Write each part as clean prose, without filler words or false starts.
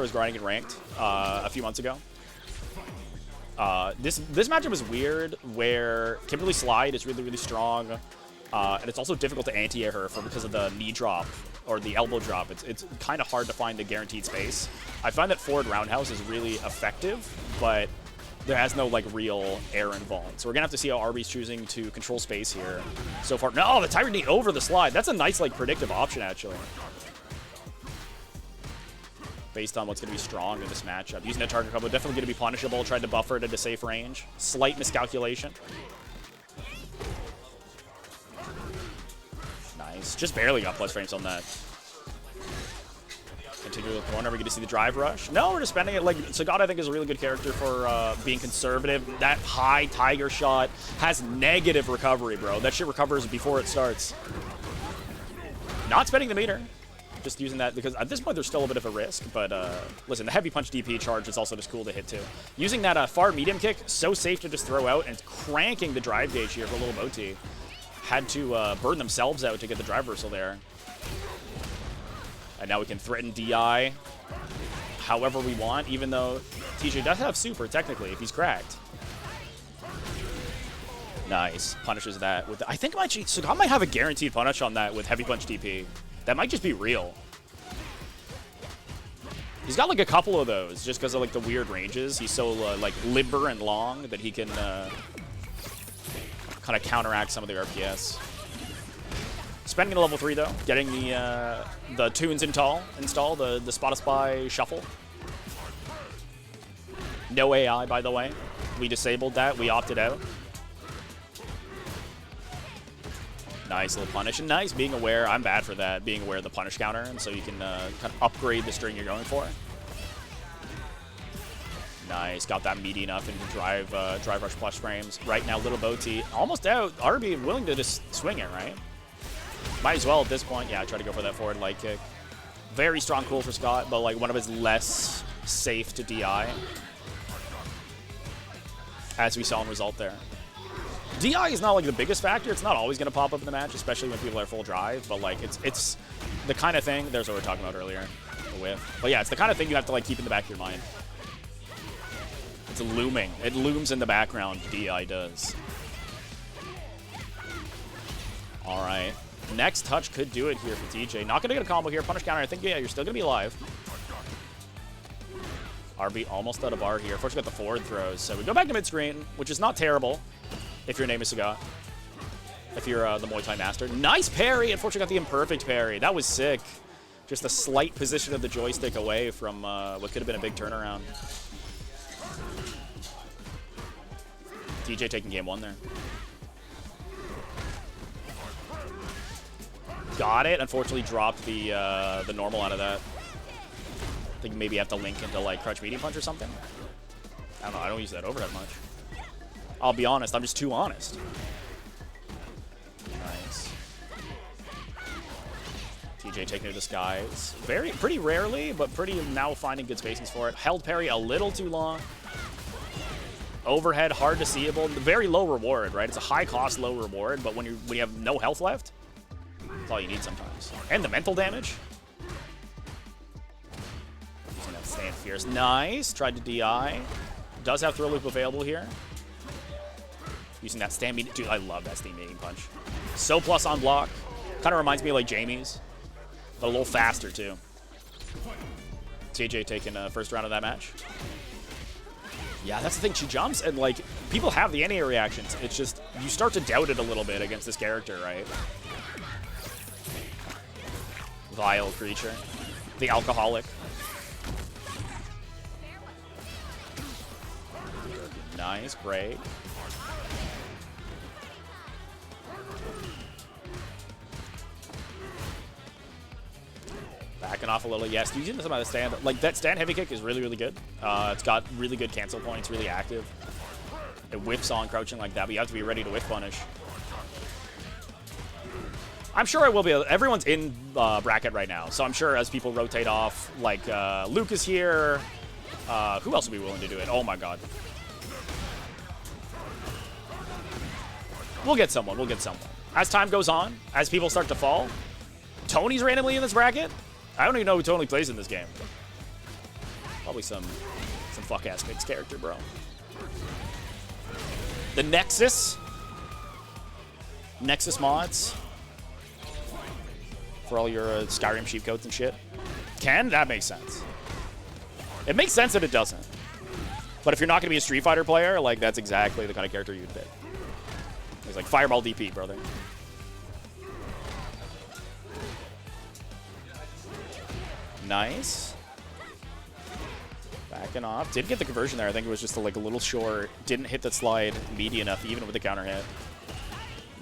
was grinding and ranked a few months ago. This matchup is weird, where Kimberly slide is really strong, and it's also difficult to anti-air her because of the knee drop or the elbow drop. It's kind of hard to find the guaranteed space. I find that forward roundhouse is really effective, but there has no like real air involved. So we're gonna have to see how Arby's choosing to control space here. So far, no, the Tiger knee over the slide. That's a nice like predictive option actually, based on what's going to be strong in this matchup. Using that target combo, definitely going to be punishable. Tried to buffer it at a safe range. Slight miscalculation. Nice. Just barely got plus frames on that. Continue to the corner. We get to see the drive rush. No, we're just spending it. Like, Sagat, I think, is a really good character for being conservative. That high Tiger shot has negative recovery, bro. That shit recovers before it starts. Not spending the meter. Just using that because at this point there's still a bit of a risk, but listen, the heavy punch DP charge is also just cool to hit too. Using that far medium kick, so safe to just throw out, and cranking the drive gauge here for LILBOWT. Had to burn themselves out to get the drive reversal there. And now we can threaten DI however we want, even though TJ does have super technically if he's cracked. Nice. Punishes that with I think Sagat might have a guaranteed punish on that with heavy punch DP. That might just be real. He's got like a couple of those just because of like the weird ranges. He's so like limber and long that he can kind of counteract some of the RPS. Spending a level 3 though, getting the tunes install the Spot Spy shuffle. No AI, by the way. We disabled that. We opted out. Nice little punish, and nice being aware. I'm bad for that, being aware of the punish counter, and so you can kind of upgrade the string you're going for. Nice, got that meaty enough into drive rush plus frames. Right now, LILBOWT almost out. RB willing to just swing it, right? Might as well at this point. Yeah, try to go for that forward light kick. Very strong cool for Scott, but like one of his less safe to DI, as we saw in result there. DI is not like the biggest factor. It's not always going to pop up in the match, especially when people are full drive. But like it's the kind of thing. There's what we were talking about earlier, the whiff. But yeah, it's the kind of thing you have to like keep in the back of your mind. It's looming. It looms in the background. DI does. All right, next touch could do it here for TJ. Not going to get a combo here. Punish counter. I think yeah, you're still going to be alive. RB almost out of bar here. Fortunately, got the forward throws. So we go back to mid screen, which is not terrible. If your name is Sagat. If you're the Muay Thai master. Nice parry. Unfortunately, got the imperfect parry. That was sick. Just a slight position of the joystick away from what could have been a big turnaround. TJ taking game 1 there. Got it. Unfortunately, dropped the normal out of that. I think maybe you have to link into like crouch medium punch or something. I don't know. I don't use that overhead much. I'll be honest, I'm just too honest. Nice. TJ taking it to the skies. Pretty rarely, but pretty now finding good spacings for it. Held parry a little too long. Overhead, hard to seeable. Very low reward, right? It's a high cost, low reward, but when you have no health left, that's all you need sometimes. And the mental damage. Using that stand fierce. Nice. Tried to DI. Does have throw loop available here. Using that stand medium. Dude, I love that steam medium punch. So plus on block. Kind of reminds me of like Jamie's, but a little faster too. TJ taking first round of that match. Yeah, that's the thing. She jumps and like people have the NA reactions. It's just you start to doubt it a little bit against this character, right? Vile creature. The alcoholic. Nice break. Backing off a little. Yes, using some of the stand. Like, that stand heavy kick is really, really good. It's got really good cancel points, really active. It whiffs on crouching like that, but you have to be ready to whiff punish. I'm sure I will be. Everyone's in bracket right now, so I'm sure as people rotate off, like Luke is here. Who else would be willing to do it? Oh my god. We'll get someone. We'll get someone. As time goes on, as people start to fall, Tony's randomly in this bracket. I don't even know who Tony plays in this game. Probably some fuck-ass mixed character, bro. The Nexus mods for all your Skyrim sheepcoats and shit. That makes sense. It makes sense that it doesn't. But if you're not going to be a Street Fighter player, like, that's exactly the kind of character you'd pick. It's like Fireball DP, brother. Nice. Backing off. Did get the conversion there. I think it was just like a little short. Didn't hit the slide meaty enough, even with the counter hit.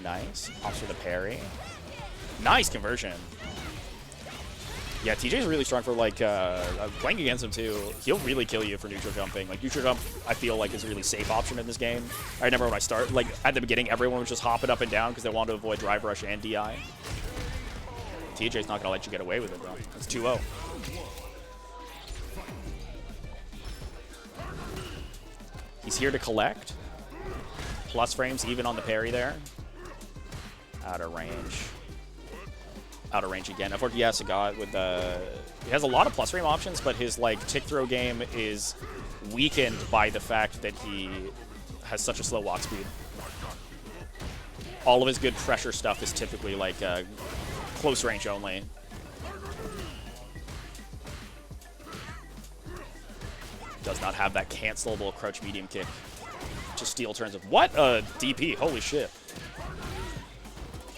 Nice. Opts for the parry. Nice conversion. Yeah, TJ's really strong for, like, playing against him, too. He'll really kill you for neutral jumping. Like, neutral jump, I feel like, is a really safe option in this game. I remember when I started, like, at the beginning, everyone was just hopping up and down because they wanted to avoid drive rush and DI. TJ's not going to let you get away with it, bro. It's 2-0. He's here to collect. Plus frames even on the parry there. Out of range. Out of range again. Unfortunately, yeah, Sagat with the... He has a lot of plus frame options, but his, like, tick throw game is weakened by the fact that he has such a slow walk speed. All of his good pressure stuff is typically, like, close range only. Does not have that cancelable crouch medium kick to steal turns of... What a DP. Holy shit.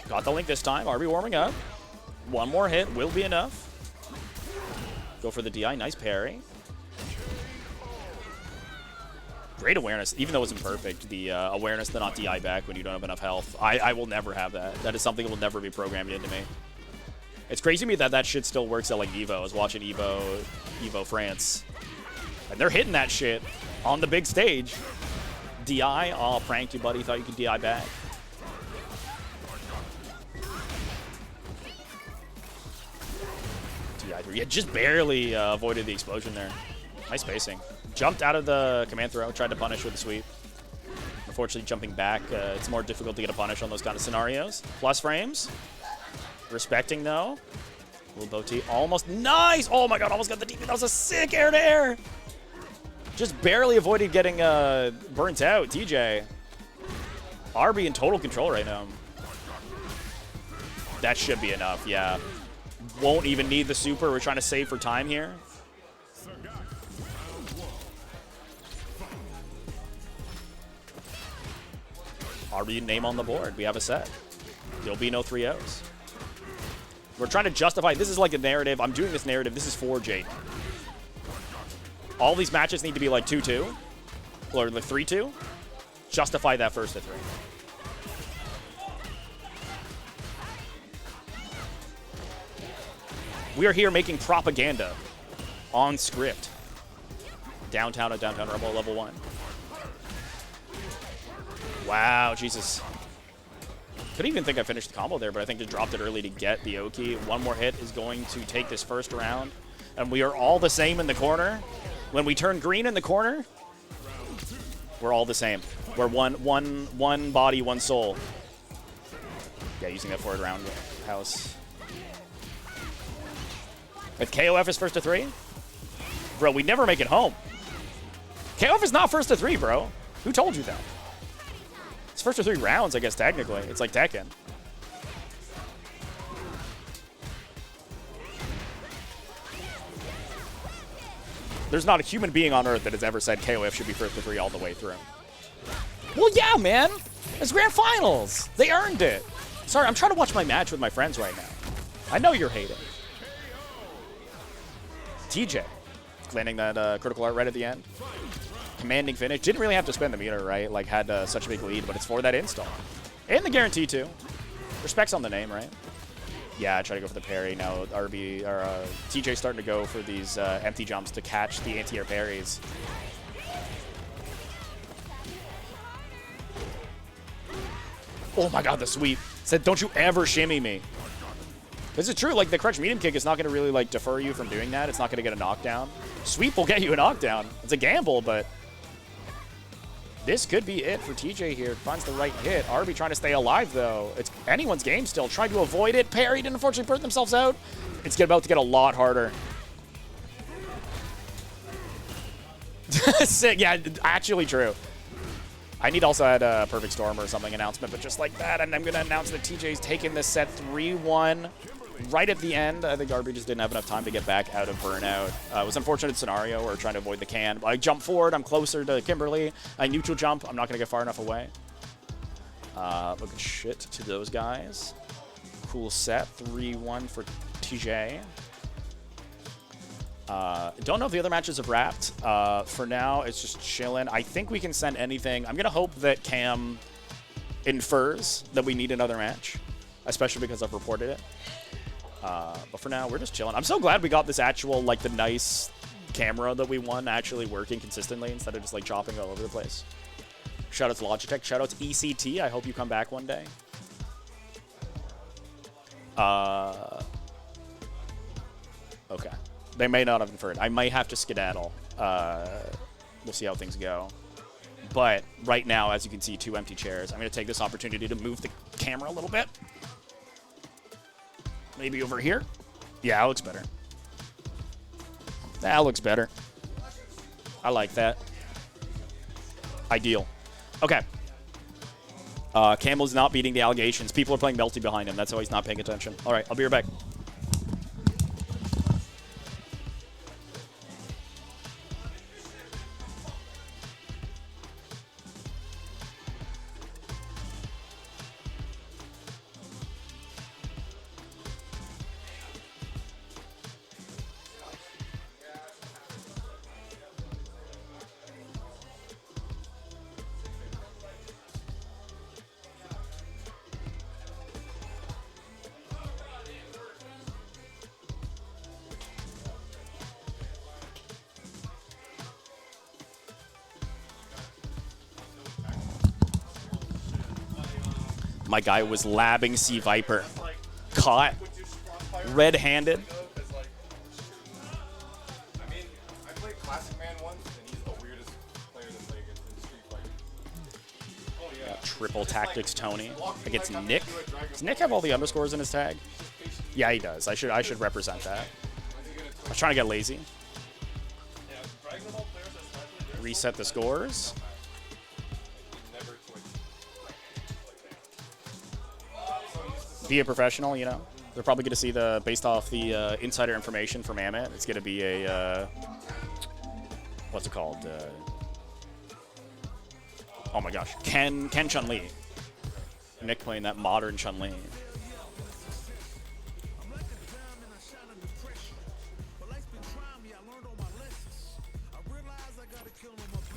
Got the link this time. RB warming up. One more hit will be enough. Go for the DI. Nice parry. Great awareness. Even though it's imperfect, the awareness to not DI back when you don't have enough health. I will never have that. That is something that will never be programmed into me. It's crazy to me that that shit still works at, like, Evo. I was watching Evo France. And they're hitting that shit on the big stage. DI. Oh, pranked you, buddy. Thought you could DI back. Yeah, just barely avoided the explosion there. Nice spacing. Jumped out of the command throw, tried to punish with the sweep. Unfortunately, jumping back, it's more difficult to get a punish on those kind of scenarios. Plus frames. Respecting, though. LILBOWT almost... Nice! Oh my god, almost got the DP. That was a sick air-to-air. Just barely avoided getting burnt out. TJ. RB in total control right now. That should be enough, yeah. Won't even need the super. We're trying to save for time here. RB name on the board. We have a set. There'll be no 3-0s. We're trying to justify. This is like a narrative. I'm doing this narrative. This is for Jake. All these matches need to be like 2-2 or like 3-2. Justify that first to 3. We are here making propaganda on script. Downtown at Downtown Rebel level 1. Wow, Jesus. Couldn't even think I finished the combo there, but I think just dropped it early to get the Oki. One more hit is going to take this first round. And we are all the same in the corner. When we turn green in the corner, we're all the same. We're one body, one soul. Yeah, using that forward round house. If KOF is first to 3? Bro, we never make it home. KOF is not first to 3, bro. Who told you that? It's first to 3 rounds, I guess, technically. It's like Tekken. There's not a human being on Earth that has ever said KOF should be first to 3 all the way through. Well, yeah, man. It's Grand Finals. They earned it. Sorry, I'm trying to watch my match with my friends right now. I know you're hating. TJ landing that critical art right at the end. Commanding finish. Didn't really have to spend the meter, right? Like, had such a big lead, but it's for that install. And the guarantee, too. Respect's on the name, right? Yeah, I try to go for the parry. Now TJ starting to go for these empty jumps to catch the anti-air parries. Oh my god, the sweep. Said, don't you ever shimmy me. This is true, like, the crouch medium kick is not going to really, like, defer you from doing that. It's not going to get a knockdown. Sweep will get you a knockdown. It's a gamble, but this could be it for TJ here. Finds the right hit. RB trying to stay alive, though. It's anyone's game still. Trying to avoid it. Parried and unfortunately burnt themselves out. It's about to get a lot harder. Sick. Yeah, actually true. I need also add a Perfect Storm or something announcement, but just like that. And I'm going to announce that TJ's taking this set 3-1 right at the end. I think Arbiter just didn't have enough time to get back out of burnout. It was an unfortunate scenario. We're trying to avoid the can. I jump forward. I'm closer to Kimberly. I neutral jump. I'm not going to get far enough away. Looking shit to those guys. Cool set. 3-1 for TJ. Don't know if the other matches have wrapped. For now, it's just chilling. I think we can send anything. I'm going to hope that Cam infers that we need another match, especially because I've reported it. But for now, we're just chilling. I'm so glad we got this actual, like, the nice camera that we won actually working consistently instead of just, like, chopping all over the place. Shout out to Logitech. Shout out to ECT. I hope you come back one day. Okay. They may not have inferred. I might have to skedaddle. We'll see how things go. But right now, as you can see, 2 empty chairs. I'm going to take this opportunity to move the camera a little bit. Maybe over here. Yeah, that looks better. That looks better. I like that. Ideal. Okay. Campbell's not beating the allegations. People are playing Melty behind him. That's why he's not paying attention. All right, I'll be right back. My guy was labbing Sea Viper. Caught. Red-handed. I mean, I played Classic Man once, and he's the weirdest player to play against in Street Fighter. Oh, yeah. TripleTacticsTony against Nick. Does Nick have all the underscores in his tag? Yeah, he does. I should represent that. I was trying to get lazy. Reset the scores. Be a professional, you know. They're probably going to see the, based off the insider information from Amit, it's going to be a, what's it called? Oh my gosh, Ken Chun-li. Nick playing that modern Chun-li.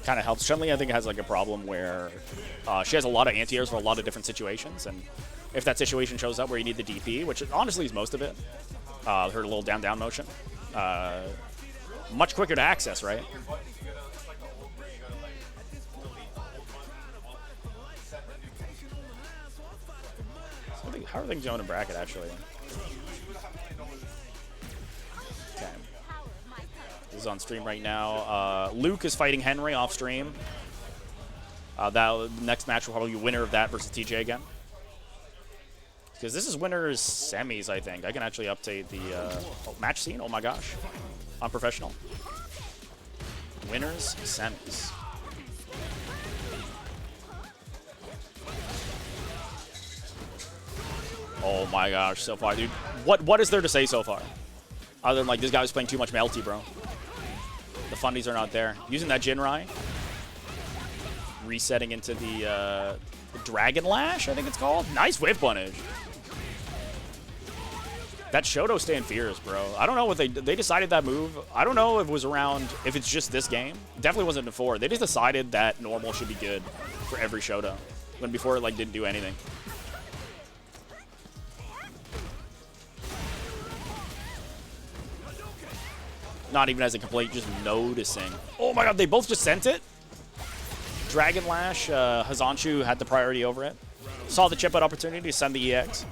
Kind of helps. Chun-li, I think, has like a problem where she has a lot of anti-airs for a lot of different situations, and if that situation shows up where you need the DP, which honestly is most of it, her little down-down motion, much quicker to access, right? So how are things going in bracket, actually? Okay. This is on stream right now. Luke is fighting Henry off stream. The next match will probably be winner of that versus TJ again. Because this is winners semis, I think. I can actually update the match scene. Oh my gosh. Unprofessional. Winners semis. Oh my gosh, so far, dude. What is there to say so far? Other than like this guy was playing too much Melty, bro. The fundies are not there. Using that Jinrai. Resetting into the Dragon Lash, I think it's called. Nice whip punish. That Shoto staying fierce, bro. I don't know what they decided that move. I don't know if it was around, if it's just this game. Definitely wasn't before. They just decided that normal should be good for every Shoto. When before it like didn't do anything. Not even as a complaint, just noticing. Oh my god, they both just sent it? Dragon Lash, Hazanshu had the priority over it. Saw the chip out opportunity to send the EX.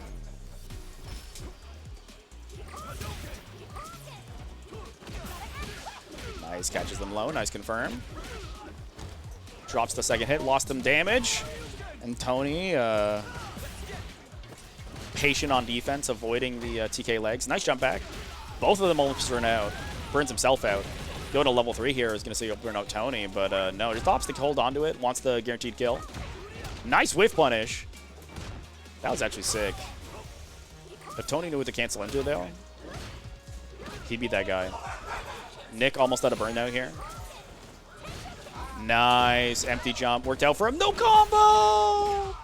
Nice, catches them low, nice confirm. Drops the second hit, lost them damage. And Tony, patient on defense, avoiding the TK legs. Nice jump back. Both of them almost run out. Burns himself out. Going to level 3 here is going to see burn out Tony, but no, just opts to hold onto it, wants the guaranteed kill. Nice whiff punish. That was actually sick. If Tony knew what to cancel into, though, he'd beat that guy. Nick almost had a burnout here. Nice. Empty jump. Worked out for him. No combo!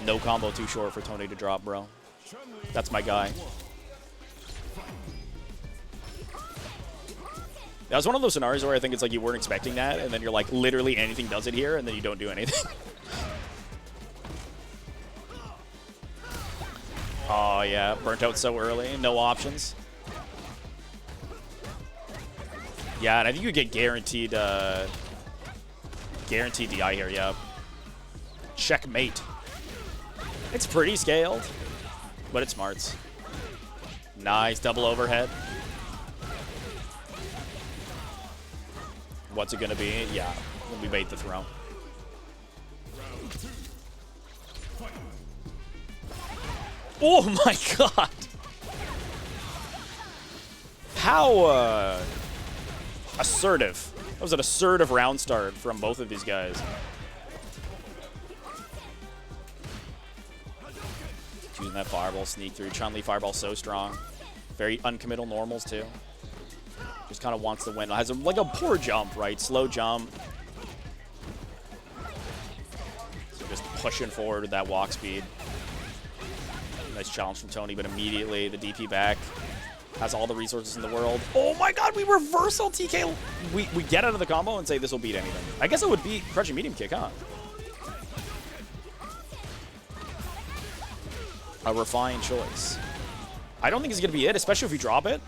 No combo too short for Tony to drop, bro. That's my guy. That was one of those scenarios where I think it's like you weren't expecting that, and then you're like, literally anything does it here, and then you don't do anything. Oh, yeah. Burnt out so early. No options. Yeah, and I think you get guaranteed guaranteed DI here, yeah. Checkmate. It's pretty scaled, but it smarts. Nice double overhead. What's it gonna be? Yeah, we bait the throw. Oh my god! How assertive. That was an assertive round start from both of these guys. Using that fireball sneak through. Chun-li fireball so strong. Very uncommittal normals too. Just kind of wants to win. Has like a poor jump, right? Slow jump. So just pushing forward with that walk speed. Nice challenge from Tony, but immediately the DP back. Has all the resources in the world. Oh my god, we reversal TK. We get out of the combo and say this will beat anything. I guess it would beat crushing medium kick, huh? A refined choice. I don't think it's going to be it, especially if we drop it.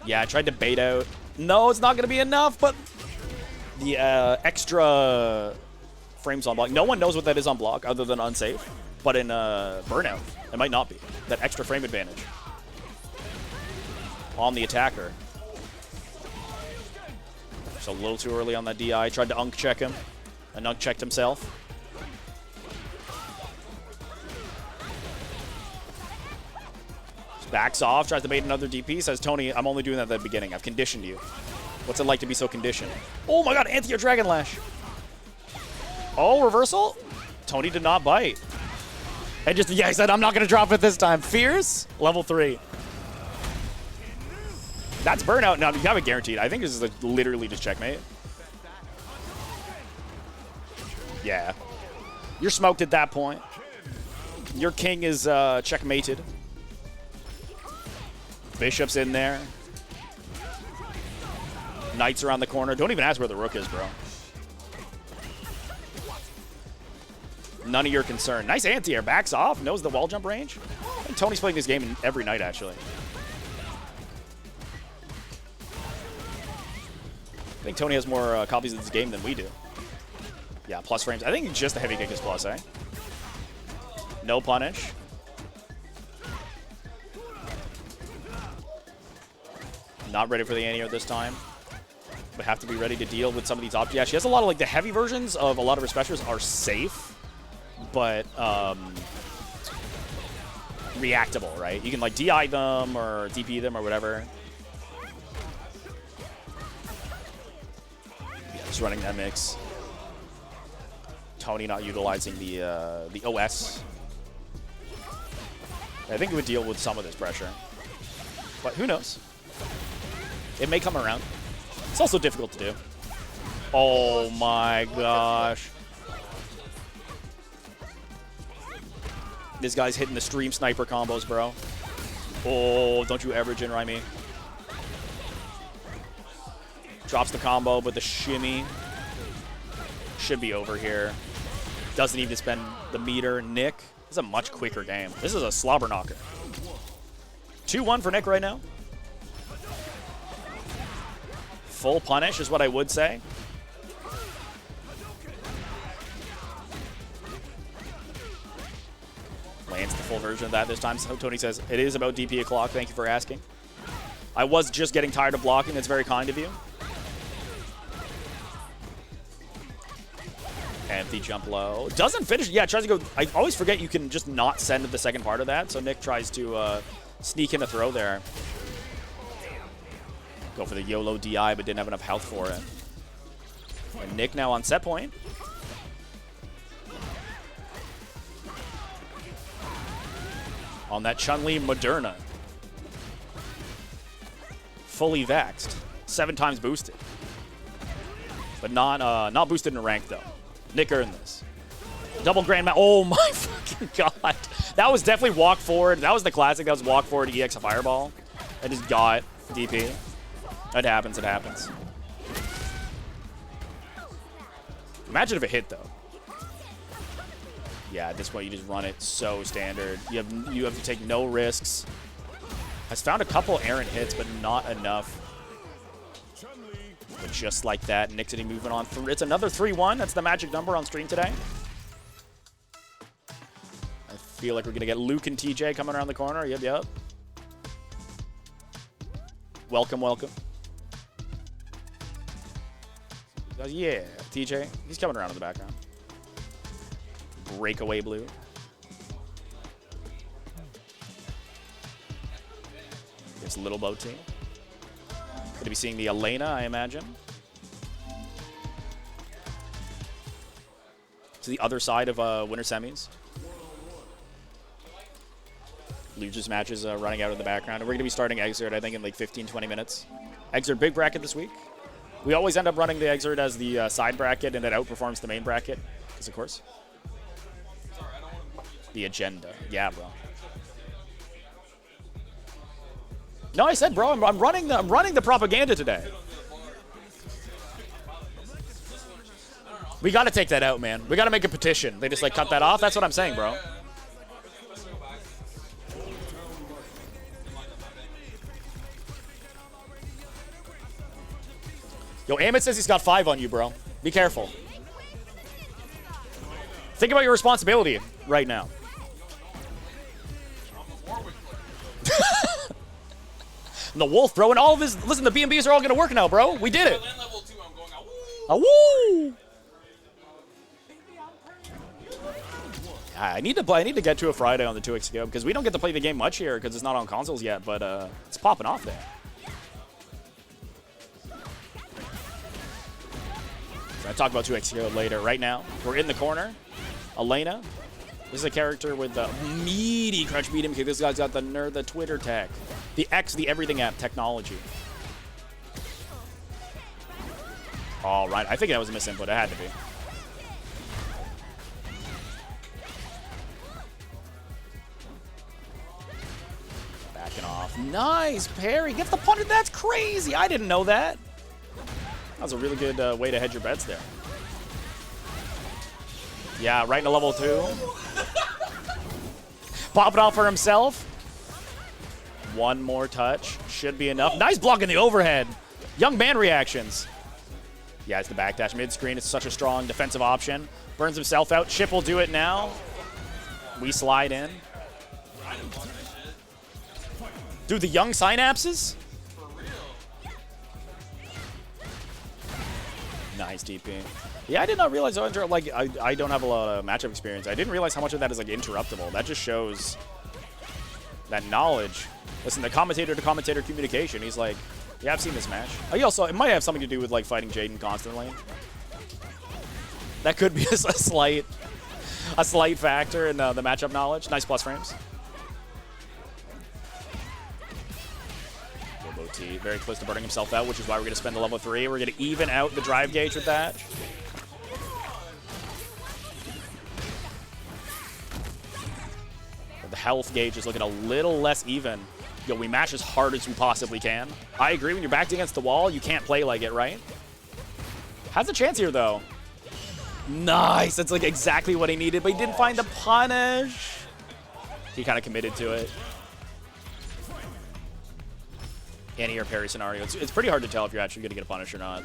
Yeah, I tried to bait out. No, it's not going to be enough, but the extra frames on block. No one knows what that is on block other than unsafe. But in burnout, it might not be. That extra frame advantage on the attacker. Just a little too early on that DI. Tried to unk check him, and unk checked himself. Just backs off, tries to bait another DP. Says, Tony, I'm only doing that at the beginning. I've conditioned you. What's it like to be so conditioned? Oh my god, anti-air Dragon Lash. Oh, reversal? Tony did not bite. And just, yeah, he said, I'm not going to drop it this time. Fierce, level 3. That's burnout. Now, you have it guaranteed. I think this is like literally just checkmate. Yeah. You're smoked at that point. Your king is checkmated. Bishop's in there. Knight's around the corner. Don't even ask where the rook is, bro. None of your concern. Nice anti-air. Backs off. Knows the wall jump range. I think Tony's playing this game every night, actually. I think Tony has more copies of this game than we do. Yeah, plus frames. I think just the heavy kick is plus, eh? No punish. Not ready for the anti-air this time. But have to be ready to deal with some of these objects. Yeah, she has a lot of, like, the heavy versions of a lot of her specials are safe. But reactable, right? You can like DI them or DP them or whatever. Yeah, just running that mix. Tony not utilizing the OS. I think it would deal with some of this pressure, but who knows? It may come around. It's also difficult to do. Oh my gosh. This guy's hitting the stream sniper combos, bro. Oh, don't you ever Jinrai me. Drops the combo, but the shimmy should be over here. Doesn't even spend the meter. Nick, this is a much quicker game. This is a slobber knocker. 2-1 for Nick right now. Full punish is what I would say. Lands the full version of that this time. So Tony says, it is about DP o'clock. Thank you for asking. I was just getting tired of blocking. That's very kind of you. Empty jump low. Doesn't finish. Yeah, tries to go. I always forget you can just not send the second part of that. So Nick tries to sneak in a throw there. Go for the YOLO DI, but didn't have enough health for it. And Nick now on set point. On that Chun-Li Moderna. Fully vaxxed. 7 times boosted. But not boosted in rank, though. Nick earned this. Double Grand Oh my fucking god. That was definitely walk forward. That was the classic. That was walk forward EX a fireball. I just got DP. It happens. It happens. Imagine if it hit, though. Yeah, at this point, you just run it so standard. You have to take no risks. Has found a couple errant hits, but not enough. But just like that, Nixity moving on. It's another 3-1. That's the magic number on stream today. I feel like we're going to get Luke and TJ coming around the corner. Yep, yep. Welcome, welcome. Yeah, TJ. He's coming around in the background. BreakAwayBlue. It's LILBOWT team. Going to be seeing the Elena, I imagine. To the other side of winter semis. Legion's matches running out in the background. And we're going to be starting Exert, I think, in like 15-20 minutes. Exert big bracket this week. We always end up running the Exert as the side bracket, and it outperforms the main bracket. Because, of course, the agenda. Yeah, bro. No, I said, bro, I'm running the propaganda today. We got to take that out, man. We got to make a petition. They just like cut that off. That's what I'm saying, bro. Yo, Amit says he's got 5 on you, bro. Be careful. Think about your responsibility right now. And the Wolf, bro, and all of his... Listen, the B&Bs are all going to work now, bro. We did it. Awoo! I need to get to a Friday on the 2XTKO because we don't get to play the game much here because it's not on consoles yet, but it's popping off there. So I talk about 2XTKO later. Right now, we're in the corner. Elena. This is a character with the meaty crunch beat him because this guy's got the nerd, the Twitter tech, the X, the everything app technology. All right, I think that was a misinput. It had to be. Backing off. Nice parry. Gets the punch. That's crazy. I didn't know that. That was a really good way to hedge your bets there. Yeah, right into level 2. Pop it off for himself. One more touch. Should be enough. Nice block in the overhead. Young man reactions. Yeah, it's the backdash mid-screen. It's such a strong defensive option. Burns himself out. Chip will do it now. We slide in. Dude, the young synapses? Nice DP. Yeah, I did not realize, like, I don't have a lot of matchup experience. I didn't realize how much of that is, like, interruptible. That just shows that knowledge. Listen, the commentator-to-commentator communication, he's like, yeah, I've seen this match. Oh, it might have something to do with, like, fighting Jaden constantly. That could be a slight factor in the matchup knowledge. Nice plus frames. LILBOWT very close to burning himself out, which is why we're going to spend the level 3. We're going to even out the drive gauge with that. But the health gauge is looking a little less even. Yo, we mash as hard as we possibly can. I agree, when you're backed against the wall, you can't play like it, right? Has a chance here, though. Nice. That's like exactly what he needed, but he didn't find the punish. He kind of committed to it. Anti or parry scenario. It's pretty hard to tell if you're actually going to get a punish or not.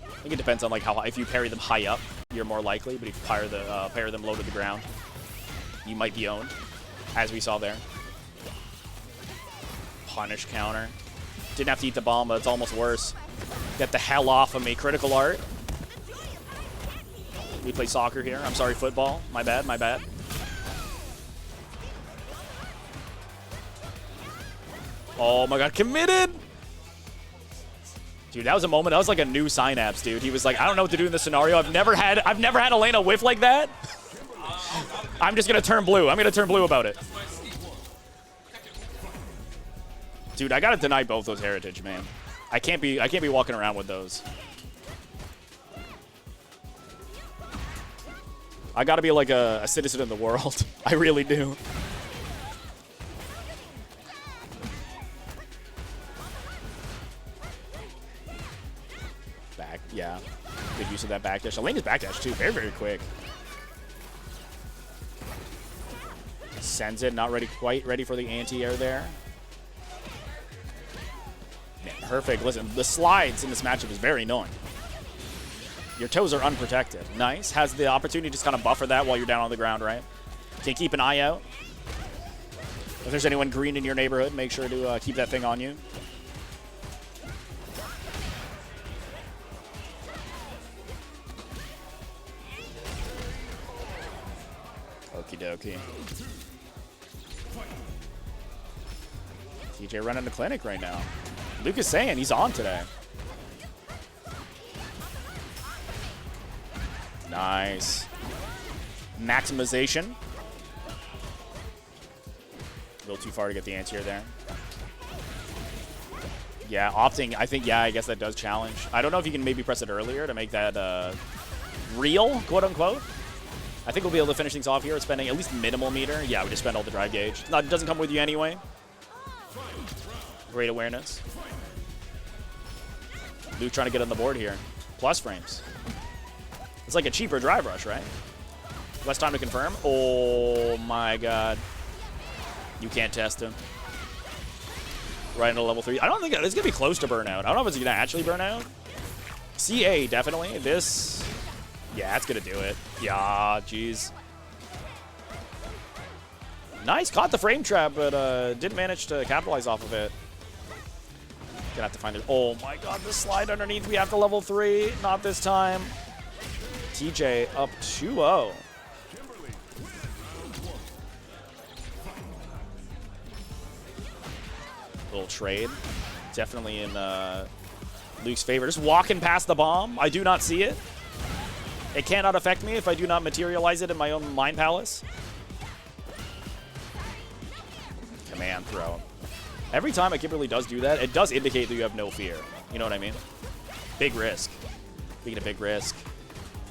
I think it depends on like how high. If you parry them high up, you're more likely, but if you parry them low to the ground, you might be owned, as we saw there. Punish counter. Didn't have to eat the bomb, but it's almost worse. Get the hell off of me. Critical art. We play soccer here. I'm sorry, football. My bad, my bad. Oh my god, committed! Dude, that was a moment. That was like a new synapse, dude. He was like, I don't know what to do in this scenario. I've never had Elena whiff like that. I'm just gonna turn blue. I'm gonna turn blue about it. Dude, I gotta deny both those heritage, man. I can't be walking around with those. I gotta be like a citizen of the world. I really do. Back, yeah. Good use of that backdash. Elena's backdash too, very, very quick. Sends it, not ready, quite ready for the anti-air there. Man, perfect. Listen, the slides in this matchup is very annoying. Your toes are unprotected. Nice. Has the opportunity to just kind of buffer that while you're down on the ground, right? Can keep an eye out. If there's anyone green in your neighborhood, make sure to keep that thing on you. Okie dokie. TJ running the clinic right now. Luke is saying he's on today. Nice. Maximization. A little too far to get the anti-air there. Yeah, opting, I think, yeah, I guess that does challenge. I don't know if you can maybe press it earlier to make that real, quote-unquote. I think we'll be able to finish things off here, spending at least minimal meter. Yeah, we just spend all the drive gauge. It doesn't come with you anyway. Great awareness. Luke trying to get on the board here. Plus frames. It's like a cheaper drive rush, right? Less time to confirm. Oh my god. You can't test him. Right into level 3. I don't think it's going to be close to burnout. I don't know if it's going to actually burn out. CA, definitely. This, yeah, it's going to do it. Yeah, jeez. Nice. Caught the frame trap, but didn't manage to capitalize off of it. Gonna have to find it. Oh my god, the slide underneath. We have to level 3. Not this time. TJ up 2-0. Little trade. Definitely in Luke's favor. Just walking past the bomb. I do not see it. It cannot affect me if I do not materialize it in my own mind palace. Command throw. Every time a Kimberly does do that, it does indicate that you have no fear. You know what I mean? Big risk. Speaking of big risk.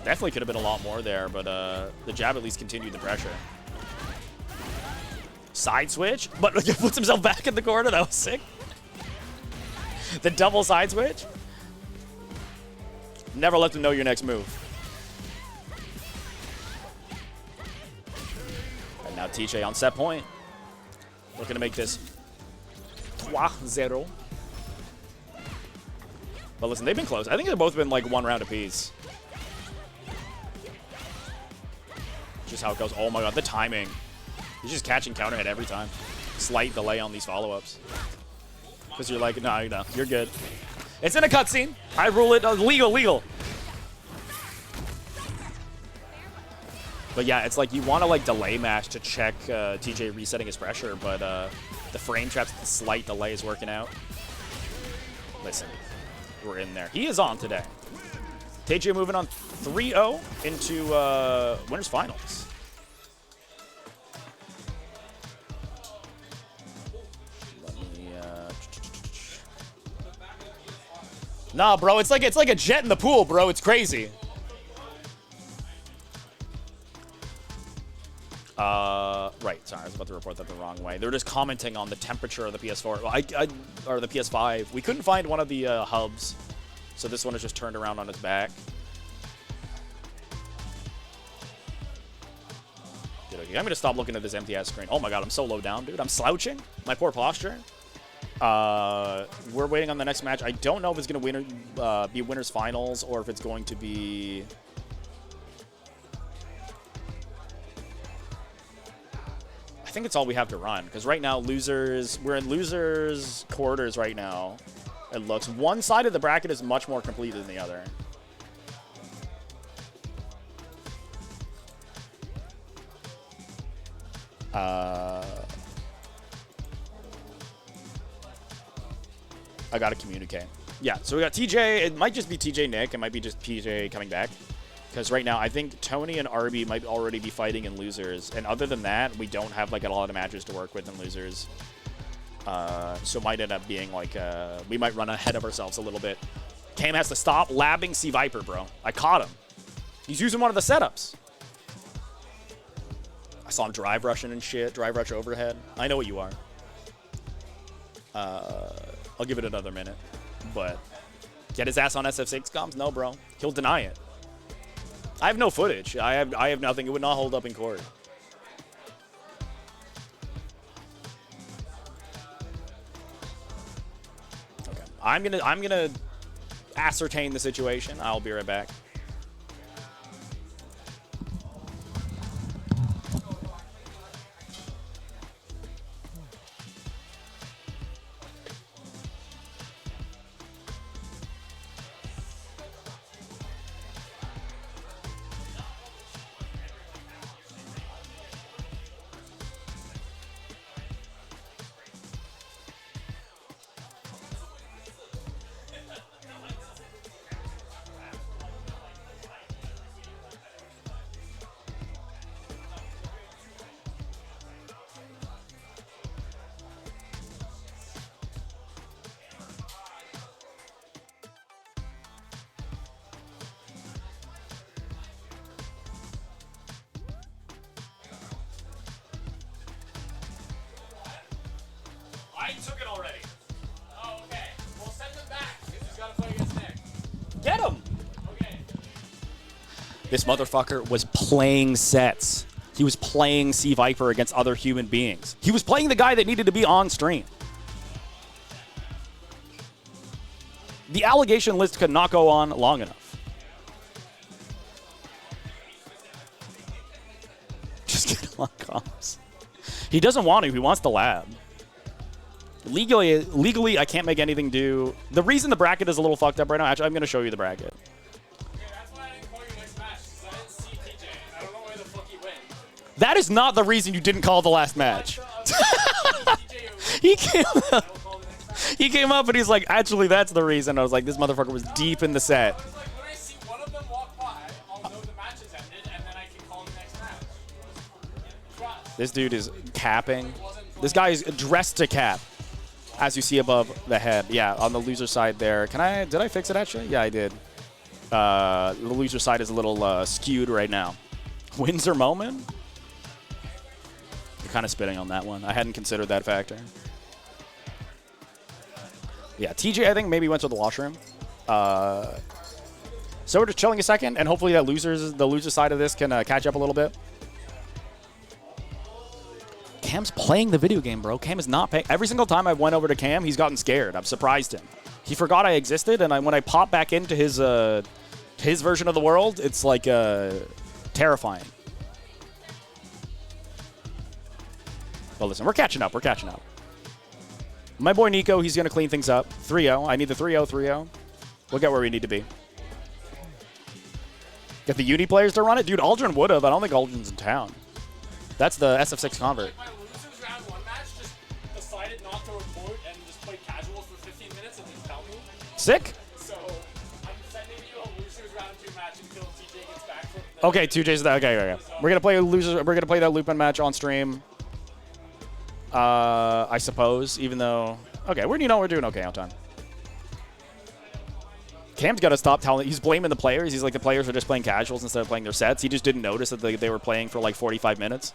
Definitely could have been a lot more there, but the jab at least continued the pressure. Side switch, but puts himself back in the corner. That was sick. The double side switch. Never let them know your next move. And now TJ on set point. Looking to make this 3-0. But listen, they've been close. I think they've both been like one round apiece. Just how it goes. Oh my god, the timing. He's just catching counter hit every time. Slight delay on these follow-ups. Because you're like, no, you're good. It's in a cutscene. I rule it legal. But yeah, it's like you want to like delay match to check TJ resetting his pressure, but the frame traps, the slight delay is working out. Listen, we're in there. He is on today. TJ moving on 3-0 into winners finals. Nah, bro, it's like a jet in the pool, bro. It's crazy. Right. Sorry, I was about to report that the wrong way. They were just commenting on the temperature of the PS4. Well, or the PS5. We couldn't find one of the hubs, so this one is just turned around on its back. Okay, I'm gonna stop looking at this empty ass screen. Oh my god, I'm so low down, dude. I'm slouching. My poor posture. We're waiting on the next match. I don't know if it's going to be winners finals or if it's going to be... I think it's all we have to run, because right now we're in losers quarters right now. It looks one side of the bracket is much more complete than the other. I gotta communicate. Yeah, so we got TJ. It might just be TJ Nick. It might be just PJ coming back. Because right now, I think Tony and Arby might already be fighting in losers. And other than that, we don't have like a lot of matches to work with in losers. So it might end up being like, we might run ahead of ourselves a little bit. Cam has to stop labbing C Viper, bro. I caught him. He's using one of the setups. I saw him drive rushing and shit. Drive rush overhead. I know what you are. I'll give it another minute. But get his ass on SF6 comms? No, bro. He'll deny it. I have no footage. I have nothing. It would not hold up in court. Okay. I'm gonna ascertain the situation. I'll be right back. I took it already. Oh, okay. Well, send them back. He's got to play against Nick. Get him! Okay. This motherfucker was playing sets. He was playing C Viper against other human beings. He was playing the guy that needed to be on stream. The allegation list could not go on long enough. Just get him on comms. He doesn't want to. He wants the lab. Legally, I can't make anything do. The reason the bracket is a little fucked up right now, actually, I'm going to show you the bracket. Okay, that's why I didn't call you next match, because I didn't see TJ. I don't know where the fuck he went. That is not the reason you didn't call the last match. He came up and he's like, actually, that's the reason. I was like, this motherfucker was deep in the set. I was like, when I see one of them walk by, I'll know the match has ended, and then I can call the next match. Trust. This dude is capping. This guy is dressed to cap, as you see above the head. Yeah, on the loser side there. Did I fix it actually? Yeah, I did. The loser side is a little skewed right now. Windsor moment? You're kind of spitting on that one. I hadn't considered that factor. Yeah, TJ, I think, maybe went to the washroom. So we're just chilling a second, and hopefully that the loser side of this can catch up a little bit. Cam's playing the video game, bro. Cam is not paying. Every single time I went over to Cam, he's gotten scared. I've surprised him. He forgot I existed, and when I pop back into his version of the world, it's like terrifying. Well, listen, we're catching up. We're catching up. My boy Nico, he's going to clean things up. 3-0. I need the 3-0, 3-0. We'll get where we need to be. Get the uni players to run it? Dude, Aldrin would have. I don't think Aldrin's in town. That's the SF6 convert. My losers round one match just decided not to report and just play casuals for 15 minutes and didn't tell me. Sick? So I'm sending you a losers round 2 match until TJ gets back from the Okay, 2J's that. Okay. We're gonna play losers. We're gonna play that Lupin match on stream. I suppose, even though. Okay, we're doing okay on time. Cam's got to stop telling. He's blaming the players. He's like, the players are just playing casuals instead of playing their sets. He just didn't notice that they were playing for like 45 minutes.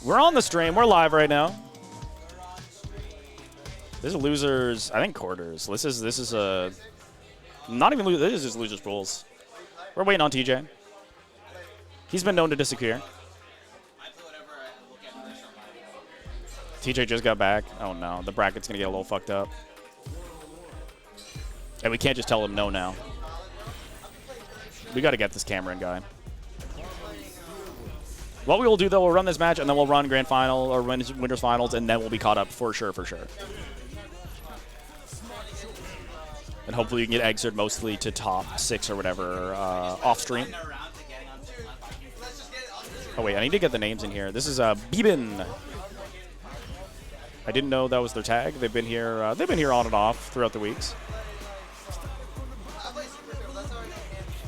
We're on the stream. We're live right now. This is losers. I think quarters. This is a not even losers. This is just losers pools. We're waiting on TJ. He's been known to disappear. TJ just got back. Oh no, the bracket's gonna get a little fucked up. And we can't just tell him no now. We gotta get this Cameron guy. What we will do though, we'll run this match and then we'll run grand final or winners finals and then we'll be caught up for sure. And hopefully we can get Exert mostly to top 6 or whatever off stream. Oh wait, I need to get the names in here. This is Beebin. I didn't know that was their tag. They've been here. They've been here on and off throughout the weeks.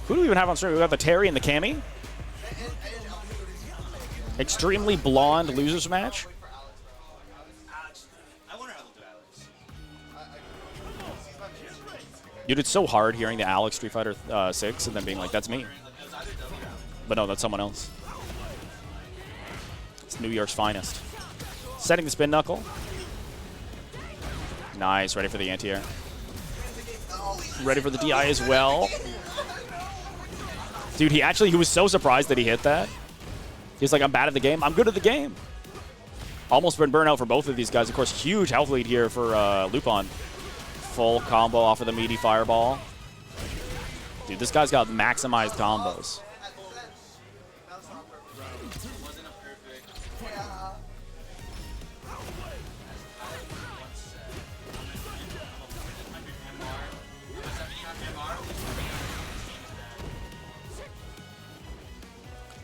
Who do we even have on stream? We got the Terry and the Cammy. Extremely blonde losers match. Dude, it's so hard hearing the Alex Street Fighter 6 and then being like, that's me. But no, that's someone else. It's New York's finest. Setting the spin knuckle. Nice, ready for the anti-air. Ready for the DI as well. Dude, he was so surprised that he hit that. He's like, I'm bad at the game. I'm good at the game. Almost been burnout for both of these guys. Of course, huge health lead here for Lupon. Full combo off of the meaty fireball. Dude, this guy's got maximized combos.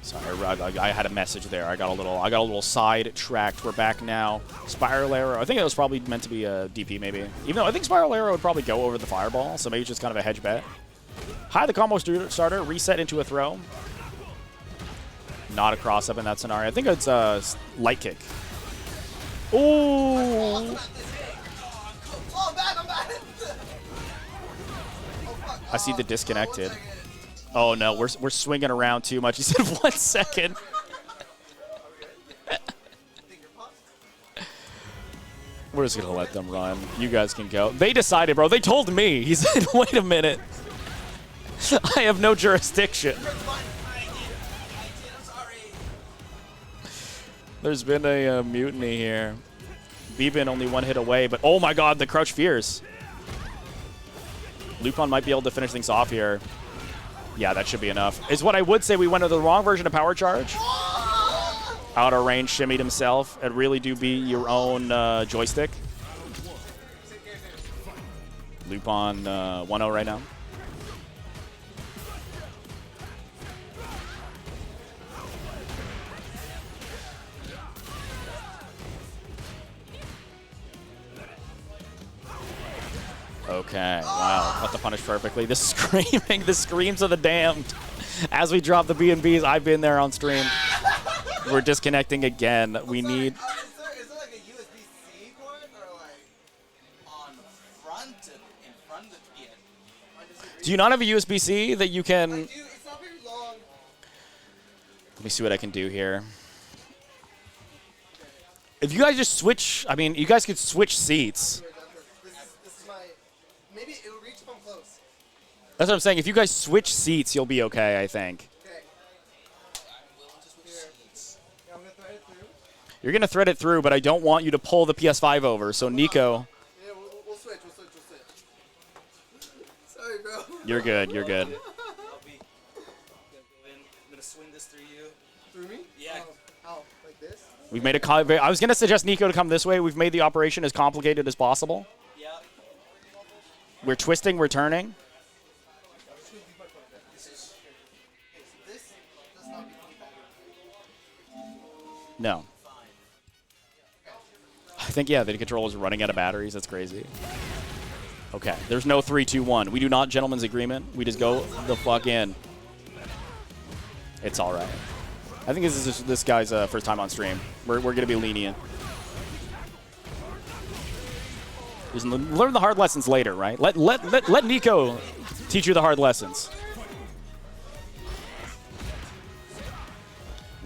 Sorry, I had a message there. I got a little sidetracked. We're back now. Spiral Arrow. I think it was probably meant to be a DP, maybe. Even though I think Spiral Arrow would probably go over the fireball, so maybe it's just kind of a hedge bet. High the combo starter, reset into a throw. Not a cross up in that scenario. I think it's a light kick. Ooh. I see the disconnected. Oh no, we're swinging around too much. He said 1 second. We're just gonna let them run. You guys can go. They decided, bro. They told me. He said, wait a minute. I have no jurisdiction. There's been a mutiny here. Beebin only 1 hit away, but oh my god, the crouch fierce. Lupon might be able to finish things off here. Yeah, that should be enough. Is what I would say. We went to the wrong version of Power Charge. Out of range, shimmied himself. It really do be your own joystick. Lupon 1-0 right now. Okay, wow, cut the punish perfectly. The screaming, the screams of the damned. As we drop the B&Bs, I've been there on stream. We're disconnecting again. We need... Is it like a USB-C port or like on front in front of the PS? Do you not have a USB-C that you can... I do, it's not very long. Let me see what I can do here. If you guys just switch, I mean, you guys could switch seats. This is my, maybe it'll reach if I'm close. That's what I'm saying. If you guys switch seats, you'll be okay, I think. Okay. I'm willing to switch seats. Yeah, I'm going to thread it through. You're going to thread it through, but I don't want you to pull the PS5 over. So, Nico. Yeah, we'll switch. Sorry, bro. You're good. You're good. I'm going to swing this through you. Through me? Yeah. How? Like this? We've made a... I was going to suggest Nico to come this way. We've made the operation as complicated as possible. Yeah. We're twisting, we're turning. No. I think, yeah, the controller's running out of batteries. That's crazy. Okay, there's no 3, 2, 1. We do not gentleman's agreement. We just go the fuck in. It's all right. I think this is just this guy's first time on stream. We're going to be lenient. Just learn the hard lessons later, right? Let Nico teach you the hard lessons.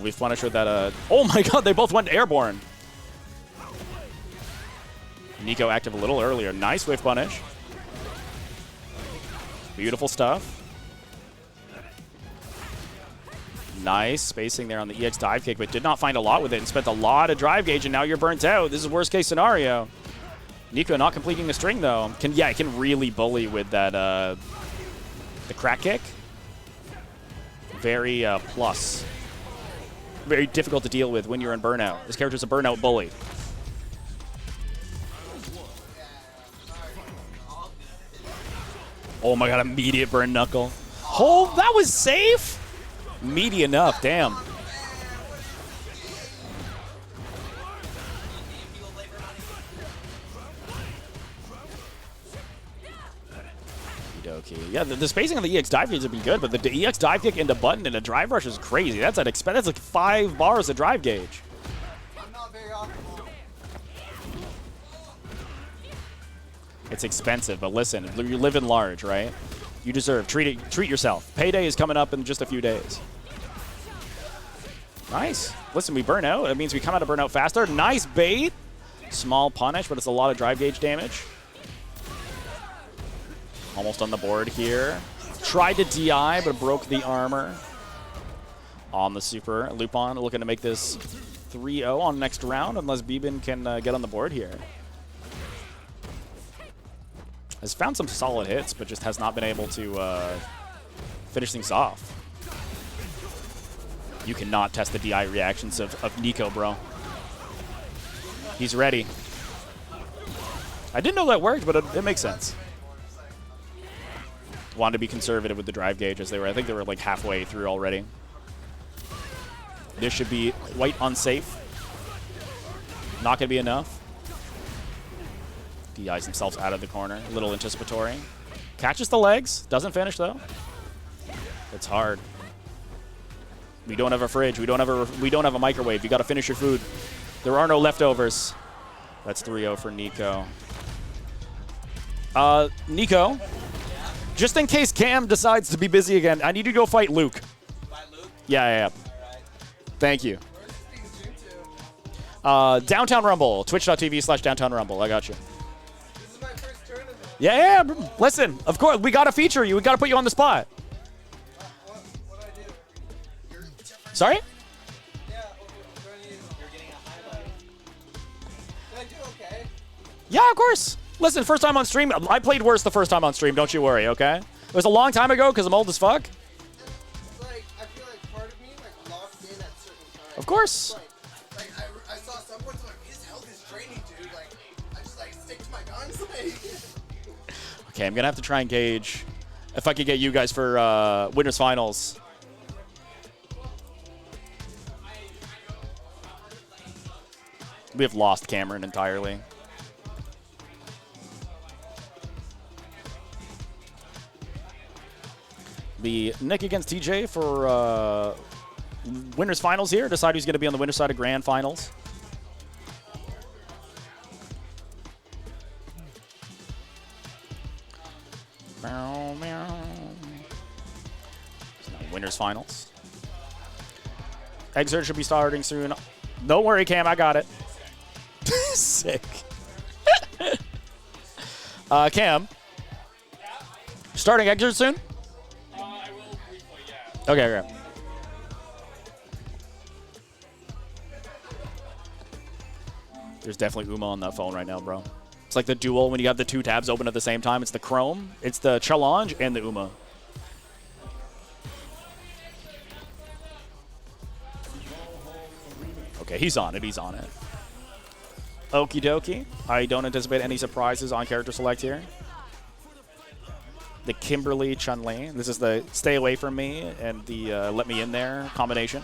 We've punished with that. Oh my god, they both went airborne. Nico active a little earlier. Nice whiff punish. Beautiful stuff. Nice spacing there on the EX dive kick, but did not find a lot with it and spent a lot of drive gauge, and now you're burnt out. This is worst case scenario. Nico not completing the string though. It can really bully with that the crack kick. Very plus. Very difficult to deal with when you're in burnout. This character's a burnout bully. Oh my god, immediate burn knuckle. Oh, that was safe? Meaty enough, damn. dokie. Yeah, the spacing on the EX dive gauge would be good, but the EX dive kick into button and a drive rush is crazy. That's that's like 5 bars of drive gauge. I'm not very optimal. It's expensive, but listen, you live in large, right? You deserve. Treat yourself. Payday is coming up in just a few days. Nice. Listen, we burn out. It means we come out of burnout faster. Nice bait. Small punish, but it's a lot of drive gauge damage. Almost on the board here. Tried to DI, but broke the armor. On the super. Lupon looking to make this 3-0 on next round, unless Beebin can get on the board here. Has found some solid hits, but just has not been able to finish things off. You cannot test the DI reactions of Nico, bro. He's ready. I didn't know that worked, but it makes sense. Wanted to be conservative with the drive gauge as they were. I think they were like halfway through already. This should be quite unsafe. Not going to be enough. DIs themselves out of the corner. A little anticipatory. Catches the legs. Doesn't finish, though. It's hard. We don't have a fridge. We don't have a microwave. You got to finish your food. There are no leftovers. That's 3-0 for Nico. Nico, just in case Cam decides to be busy again, I need you to go fight Luke. Fight Luke? Yeah. Alright. Thank you. Where's this being streamed to? Downtown Rumble. Twitch.tv/Downtown Rumble. I got you. This is my first tournament. Yeah. Listen, of course, we got to feature you. We got to put you on the spot. What do I do? You're different. Sorry? Yeah, you're getting a highlight. Did I do okay? Yeah, of course. Listen, first time on stream. I played worse the first time on stream. Don't you worry, okay? It was a long time ago because I'm old as fuck. Like, I feel like part of me like locked in at certain times. Of course. Like I saw some points like his health is draining, dude. Like I just like stick to my guns. Like. Okay, I'm gonna have to try and gauge if I could get you guys for winners finals. We have lost Cameron entirely. The Nick against TJ for winners finals here. Decide who's going to be on the winner's side of grand finals. Meow, meow. Winners finals. Exert should be starting soon. Don't worry, Cam, I got it. Sick. Cam, starting Exert soon? I will briefly, yeah. Okay. There's definitely Uma on that phone right now, bro. It's like the dual when you have the 2 tabs open at the same time. It's the Chrome, it's the Challenge, and the Uma. Okay, he's on it. Okie dokie. I don't anticipate any surprises on character select here. The Kimberly Chun-li. This is the stay away from me and the let me in there combination.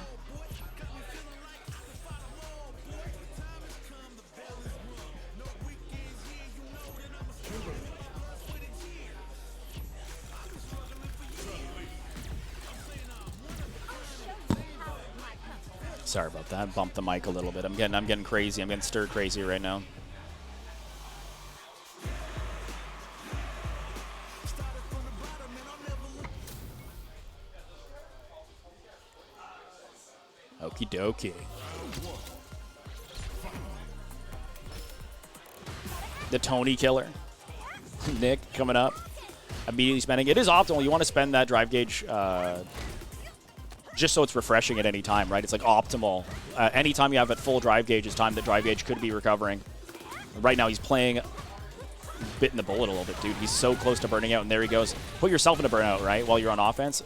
Sorry about that. Bumped the mic a little bit. I'm getting crazy. I'm getting stir crazy right now. Okie dokie. The Tony killer. Nick coming up. Immediately spending. It is optimal. You want to spend that drive gauge just so it's refreshing at any time, right? It's like optimal. Anytime you have at full drive gauge is time that drive gauge could be recovering. Right now he's playing bitten the bullet a little bit, dude. He's so close to burning out, and there he goes. Put yourself in a burnout, right, while you're on offense.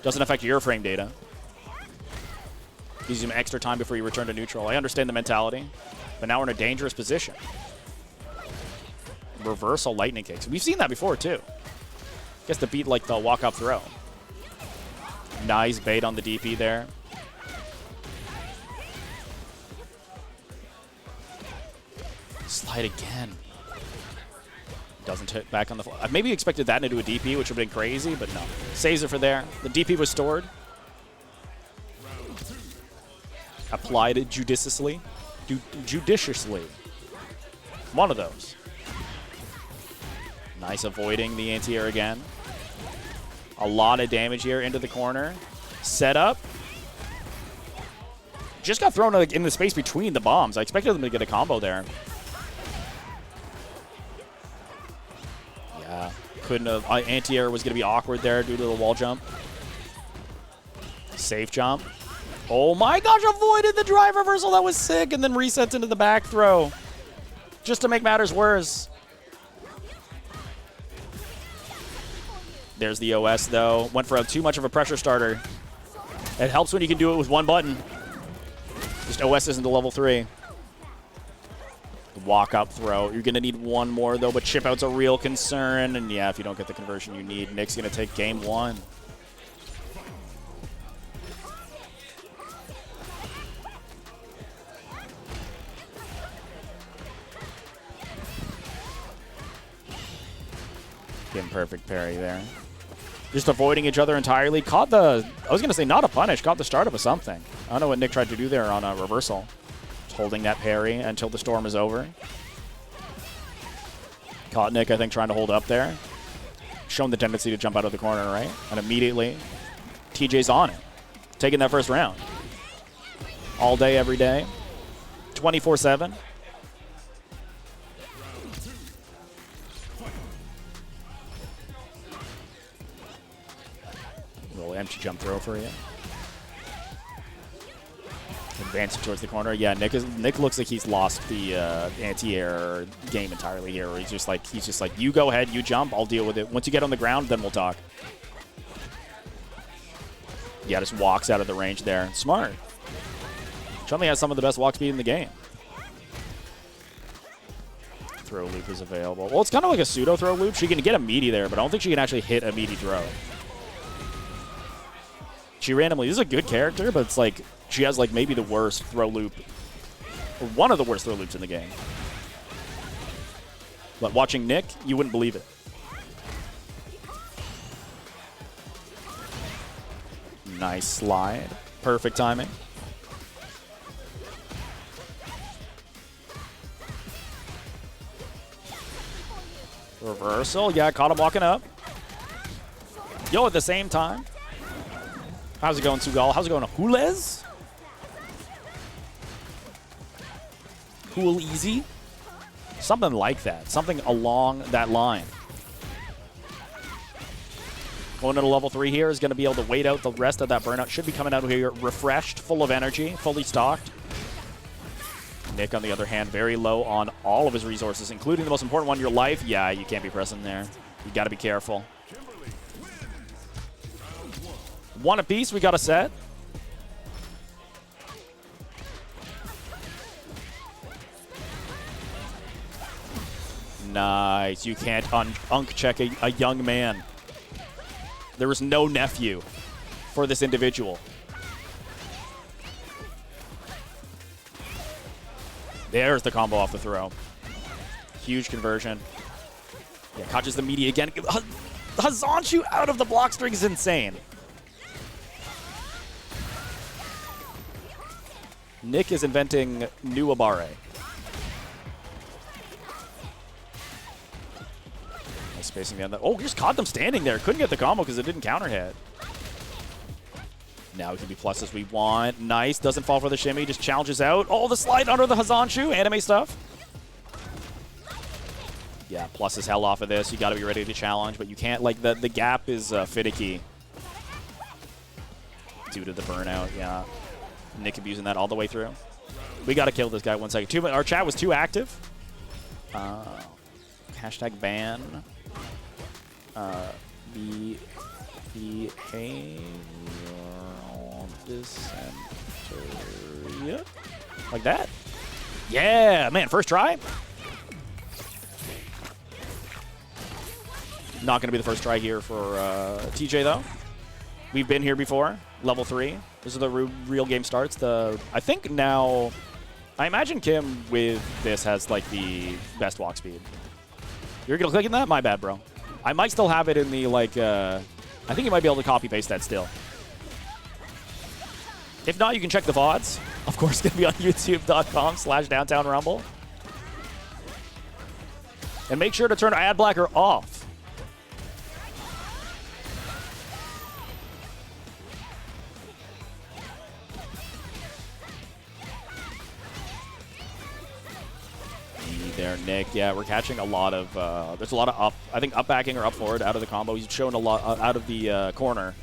Doesn't affect your frame data. Gives you some extra time before you return to neutral. I understand the mentality, but now we're in a dangerous position. Reversal lightning kicks. We've seen that before, too. Gets to beat, like, the walk-up throw. Nice bait on the DP there. Slide again. Doesn't hit back on the floor. I maybe expected that into a DP, which would have been crazy, but no. Saves it for there. The DP was stored. Applied it judiciously. Judiciously. One of those. Nice avoiding the anti-air again. A lot of damage here into the corner. Set up. Just got thrown like, in the space between the bombs. I expected them to get a combo there. Yeah, couldn't have. Anti-air was going to be awkward there due to the wall jump. Safe jump. Oh my gosh, avoided the drive reversal. That was sick. And then resets into the back throw. Just to make matters worse. There's the OS, though. Went for too much of a pressure starter. It helps when you can do it with one button. Just OS isn't the level 3. Walk-up throw. You're going to need one more, though, but chip-out's a real concern. And, yeah, if you don't get the conversion you need, Nick's going to take game 1. Getting perfect parry there. Just avoiding each other entirely. Caught the, I was going to say not a punish, caught the startup of something. I don't know what Nick tried to do there on a reversal. Just holding that parry until the storm is over. Caught Nick, I think, trying to hold up there. Shown the tendency to jump out of the corner, right? And immediately, TJ's on it. Taking that first round. All day, every day. 24/7. Little empty jump throw for you. Advancing towards the corner. Yeah, Nick looks like he's lost the anti-air game entirely here. Where he's just like, you go ahead, you jump, I'll deal with it. Once you get on the ground, then we'll talk. Yeah, just walks out of the range there. Smart. Chun-li has some of the best walk speed in the game. Throw loop is available. Well, it's kind of like a pseudo throw loop. She can get a meaty there, but I don't think she can actually hit a meaty throw. She randomly, this is a good character, but it's like, she has like maybe the worst throw loop, or one of the worst throw loops in the game. But watching Nick, you wouldn't believe it. Nice slide. Perfect timing. Reversal. Yeah, caught him walking up. Yo, at the same time. How's it going, Sugal? How's it going, Hules? Cool easy? Something like that. Something along that line. Going into level 3 here is going to be able to wait out the rest of that burnout. Should be coming out here refreshed, full of energy, fully stocked. Nick, on the other hand, very low on all of his resources, including the most important one, your life. Yeah, you can't be pressing there. You got to be careful. One apiece, we got a set. Nice. You can't unk check a young man. There is no nephew for this individual. There's the combo off the throw. Huge conversion. Yeah, catches the meaty again. Hazanchu out of the block string is insane. Nick is inventing new Abare. Nice spacing down. Oh, just caught them standing there. Couldn't get the combo because it didn't counter hit. Now he can be plus as we want. Nice. Doesn't fall for the shimmy. Just challenges out. Oh, the slide under the Hazanchu. Anime stuff. Yeah, plus is hell off of this. You got to be ready to challenge, but you can't. Like, the gap is finicky due to the burnout. Yeah. Nick abusing that all the way through. We got to kill this guy 1 second. Our chat was too active. Hashtag ban. Behavioral dysentery. Like that? Yeah, man, first try. Not going to be the first try here for TJ, though. We've been here before. Level 3. This is the real game starts. I think now, I imagine Kim with this has like the best walk speed. You're going to click in that? My bad, bro. I might still have it in the, like, I think you might be able to copy-paste that still. If not, you can check the VODs. Of course, it's going to be on youtube.com/downtownrumble. And make sure to turn ad blocker off. There, Nick. Yeah, we're catching a lot of, there's a lot of up, I think up backing or up forward out of the combo. He's showing a lot out of the corner.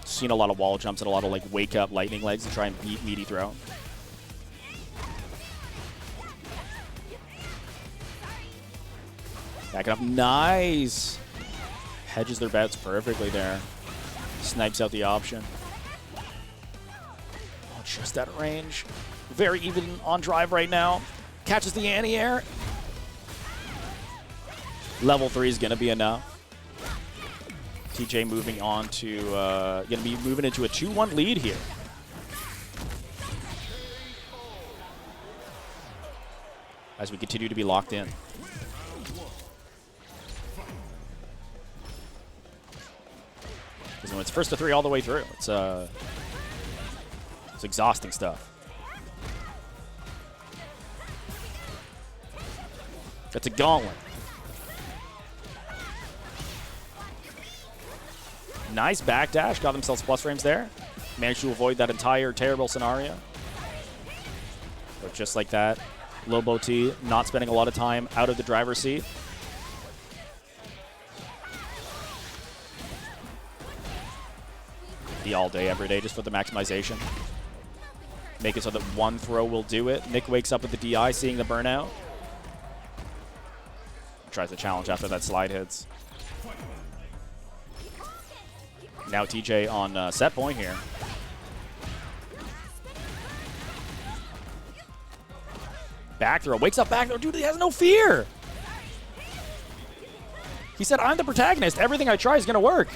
Seen a lot of wall jumps and a lot of like wake up lightning legs to try and beat meaty throw. Back it up. Nice. Hedges their bets perfectly there. Snipes out the option. Oh, just out of range. Very even on drive right now. Catches the anti-air. Level 3 is going to be enough. TJ moving on to, going to be moving into a 2-1 lead here. As we continue to be locked in. Because when it's first to 3 all the way through, it's exhausting stuff. That's a gauntlet. Nice backdash. Got themselves plus frames there. Managed to avoid that entire terrible scenario. But just like that, LILBOWT not spending a lot of time out of the driver's seat. The all day, every day, just for the maximization. Make it so that one throw will do it. Nick wakes up with the DI, seeing the burnout. Tries the challenge after that slide hits. Now TJ on set point here. Back throw. Wakes up back throw. Dude, he has no fear. He said, I'm the protagonist. Everything I try is going to work.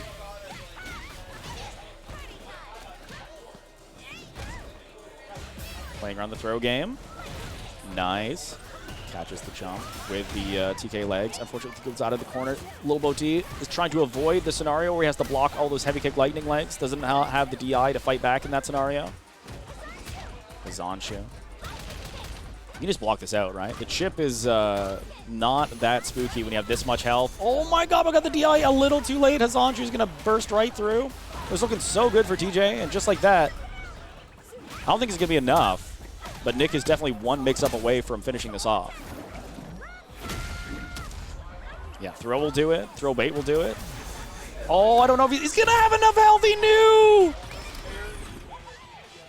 Playing around the throw game. Nice. Catches the jump with the TK legs. Unfortunately, goes out of the corner. LILBOWT is trying to avoid the scenario where he has to block all those heavy kick lightning legs. Doesn't have the DI to fight back in that scenario. Zanshu. You can just block this out, right? The chip is not that spooky when you have this much health. Oh my god, I got the DI a little too late. Zanshu's going to burst right through. It was looking so good for TJ, and just like that, I don't think it's going to be enough. But Nick is definitely one mix-up away from finishing this off. Yeah, throw will do it. Throw bait will do it. Oh, I don't know if he's going to have enough health. He knew!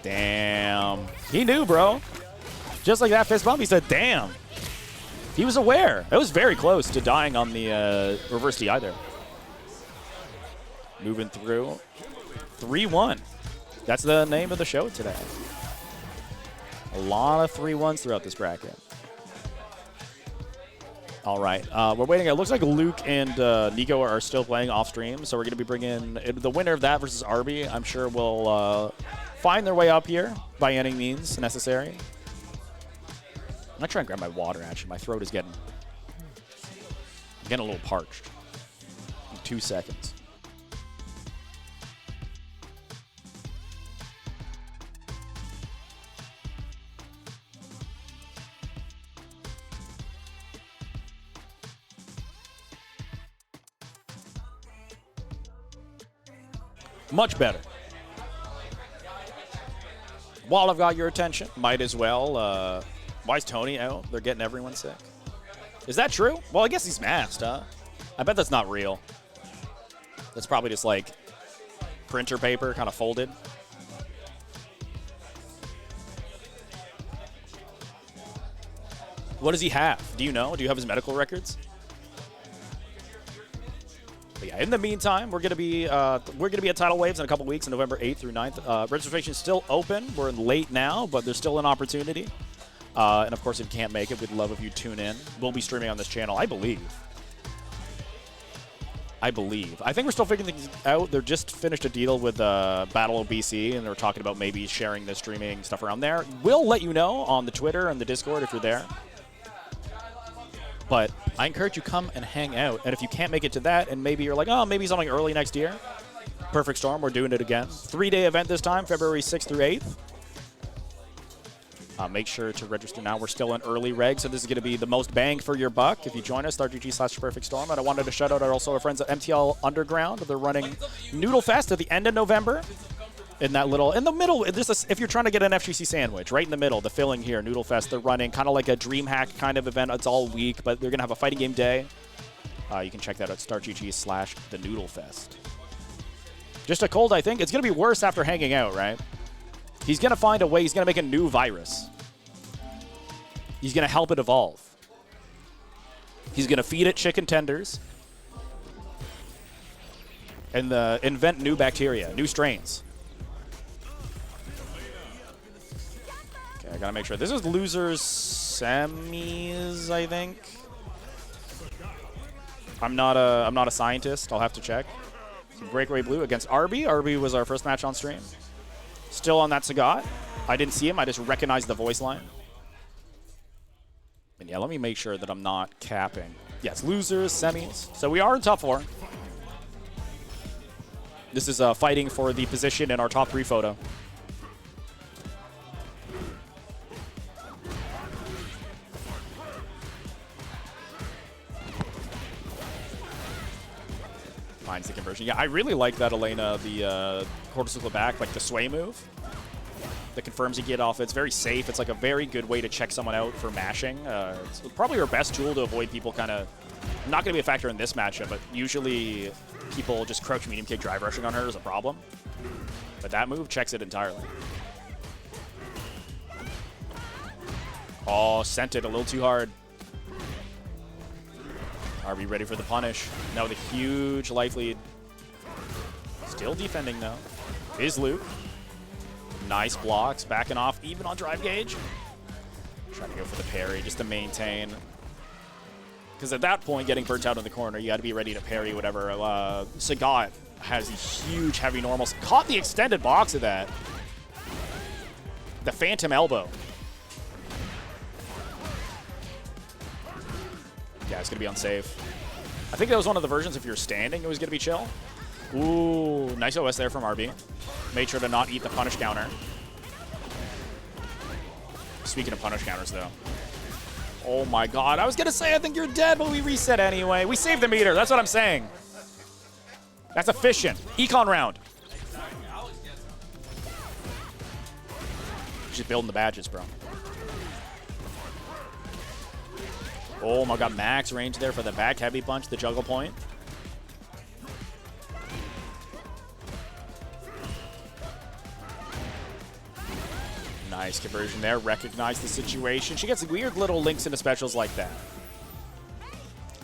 Damn. He knew, bro. Just like that fist bump, he said, damn. He was aware. It was very close to dying on the reverse DI there. Moving through. 3-1. That's the name of the show today. A lot of 3-1s throughout this bracket. All right, we're waiting. It looks like Luke and Nico are still playing off stream, so we're going to be bringing the winner of that versus Arby. I'm sure will find their way up here by any means necessary. I'm going to try and grab my water, actually. My throat is getting a little parched. In 2 seconds. Much better. While I've got your attention, might as well. Why is Tony out? They're getting everyone sick. Is that true? Well, I guess he's masked, huh? I bet that's not real. That's probably just like printer paper kind of folded. What does he have? Do you know? Do you have his medical records? But yeah, in the meantime, we're gonna be at Tidal Waves in a couple weeks, on November 8th through 9th. Registration is still open. We're late now, but there's still an opportunity. And of course, if you can't make it, we'd love if you tune in. We'll be streaming on this channel, I believe. I think we're still figuring things out. They're just finished a deal with Battle of BC, and they're talking about maybe sharing the streaming stuff around there. We'll let you know on the Twitter and the Discord if you're there. But I encourage you come and hang out. And if you can't make it to that, and maybe you're like, oh, maybe something early next year, Perfect Storm, we're doing it again. 3-day event this time, February 6th through 8th. Make sure to register now. We're still in early reg, so this is going to be the most bang for your buck. If you join us, start.gg/Perfect Storm. And I wanted to shout out also our friends at MTL Underground. They're running Noodle Fest at the end of November. In that little, in the middle, if you're trying to get an FGC sandwich, right in the middle, the filling here, Noodle Fest, they're running kind of like a DreamHack kind of event. It's all week, but they're going to have a fighting game day. You can check that out, start.gg/the Noodle Fest. Just a cold, I think. It's going to be worse after hanging out, right? He's going to find a way. He's going to make a new virus. He's going to help it evolve. He's going to feed it chicken tenders and invent new bacteria, new strains. Okay, I got to make sure. This is losers semis, I think. I'm not a scientist. I'll have to check. So BreakAwayBlue against Arby. Arby was our first match on stream. Still on that Sagat. I didn't see him. I just recognized the voice line. And yeah, let me make sure that I'm not capping. Yes, losers, semis. So we are in top 4. This is fighting for the position in our top 3 photo. Finds the conversion. Yeah, I really like that Elena, the quarter circle back, like the sway move that confirms you get off. It's very safe. It's like a very good way to check someone out for mashing. It's probably her best tool to avoid people kind of, not going to be a factor in this matchup, but usually people just crouch medium kick drive rushing on her is a problem. But that move checks it entirely. Oh, sent it a little too hard. Are we ready for the punish? Now with a huge life lead. Still defending though. Is Luke. Nice blocks, backing off even on drive gauge. Trying to go for the parry just to maintain. Because at that point, getting burnt out in the corner, you got to be ready to parry whatever. Sagat has huge heavy normals. Caught the extended box of that. The phantom elbow. Yeah, it's going to be unsafe. I think that was one of the versions if you're standing, it was going to be chill. Ooh, nice OS there from RB. Made sure to not eat the punish counter. Speaking of punish counters, though. Oh my god, I was going to say I think you're dead, but we reset anyway. We saved the meter, that's what I'm saying. That's efficient. Econ round. Just building the badges, bro. Oh my god, max range there for the back heavy punch, the juggle point. Nice conversion there, recognize the situation. She gets weird little links into specials like that.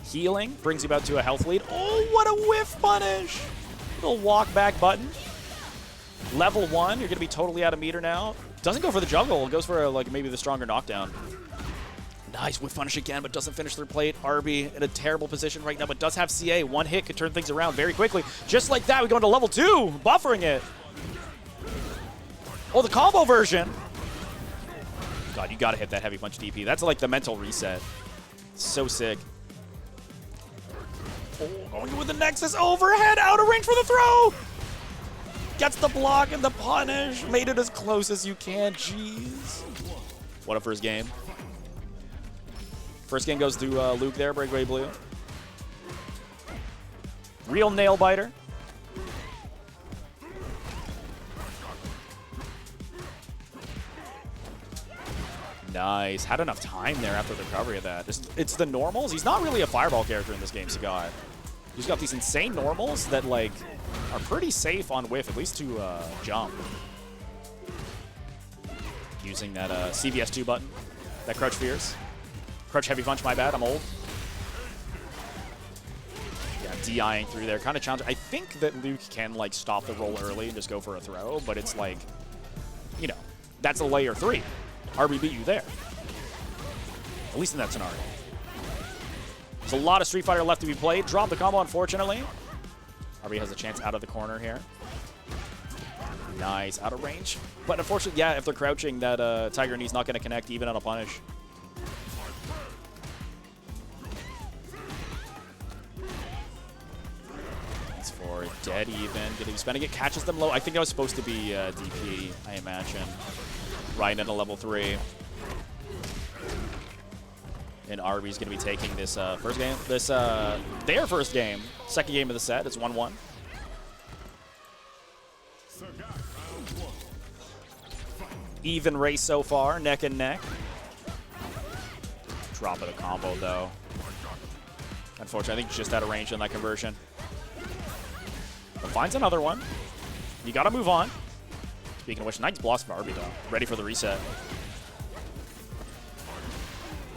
Healing brings you about to a health lead. Oh, what a whiff punish! Little walk back button. Level 1, you're gonna be totally out of meter now. Doesn't go for the juggle, goes for like maybe the stronger knockdown. Nice whiff punish again, but doesn't finish their plate. Arby in a terrible position right now, but does have CA. One hit could turn things around very quickly. Just like that, we go into level 2, buffering it. Oh, the combo version. God, you gotta hit that heavy punch DP. That's like the mental reset. So sick. Oh, going with the Nexus overhead, out of range for the throw. Gets the block and the punish. Made it as close as you can. Jeez. What a first game. First game goes to Luke there, BreakAwayBlue. Real nail biter. Nice. Had enough time there after the recovery of that. It's the normals. He's not really a fireball character in this game, Sagat. He's got these insane normals that like are pretty safe on whiff, at least to jump. Using that CVS2 button, that crouch fierce. Crouch heavy punch, my bad, I'm old. Yeah, DIing through there, kind of challenging. I think that Luke can like stop the roll early and just go for a throw, but it's like, you know, that's a layer 3. RB beat you there. At least in that scenario. There's a lot of Street Fighter left to be played. Drop the combo, unfortunately. RB has a chance out of the corner here. Nice, out of range. But unfortunately, yeah, if they're crouching, that Tiger Knee's not going to connect even on a punish. Dead even. Getting spending it. Catches them low. I think that was supposed to be DP, I imagine. Right into level 3. And Arby's going to be taking this first game. This their first game. Second game of the set. It's 1-1. Even race so far. Neck and neck. Drop of the combo, though. Unfortunately, I think just out of range on that conversion. But finds another one. You got to move on. Speaking of which, nice blocks from Arbiter. Ready for the reset.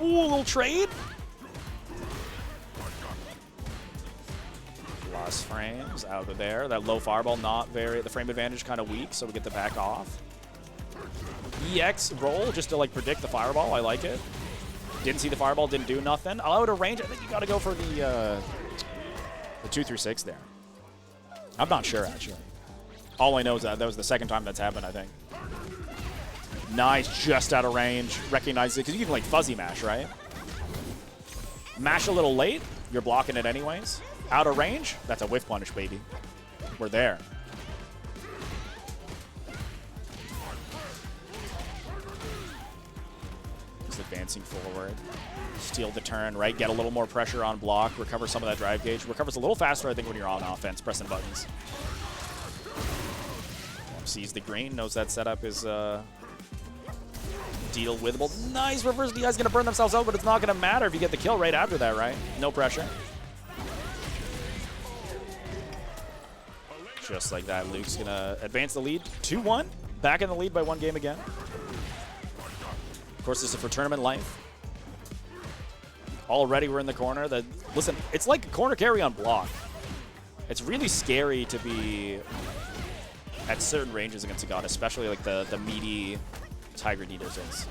Ooh, a little trade. Lost frames out of there. That low fireball, not very. The frame advantage kind of weak, so we get the back off. EX roll just to like predict the fireball. I like it. Didn't see the fireball, didn't do nothing. Out of range, I think you got to go for the 2-6 there. I'm not sure, actually. All I know is that that was the second time that's happened, I think. Nice, just out of range. Recognize it, because you can like fuzzy mash, right? Mash a little late, you're blocking it anyways. Out of range, that's a whiff punish, baby. We're there. Just advancing forward. Steal the turn, right? Get a little more pressure on block. Recover some of that drive gauge. Recovers a little faster, I think, when you're on offense, pressing buttons. Sees the green, knows that setup is deal withable. Nice reverse DI is going to burn themselves out, but it's not going to matter if you get the kill right after that, right? No pressure. Just like that, Luke's going to advance the lead. 2-1. Back in the lead by 1 game again. Of course, this is for tournament life. Already we're in the corner. Listen, it's like a corner carry on block. It's really scary to be at certain ranges against Sagat, especially like the meaty Tiger Needles.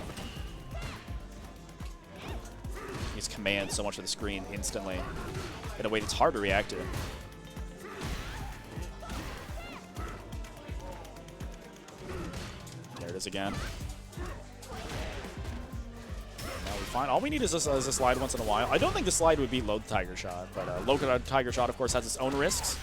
He's commands so much of the screen instantly in a way that's hard to react to. There it is again. Now we find all we need is a slide once in a while. I don't think the slide would beat low Tiger Shot, but low Tiger Shot, of course, has its own risks.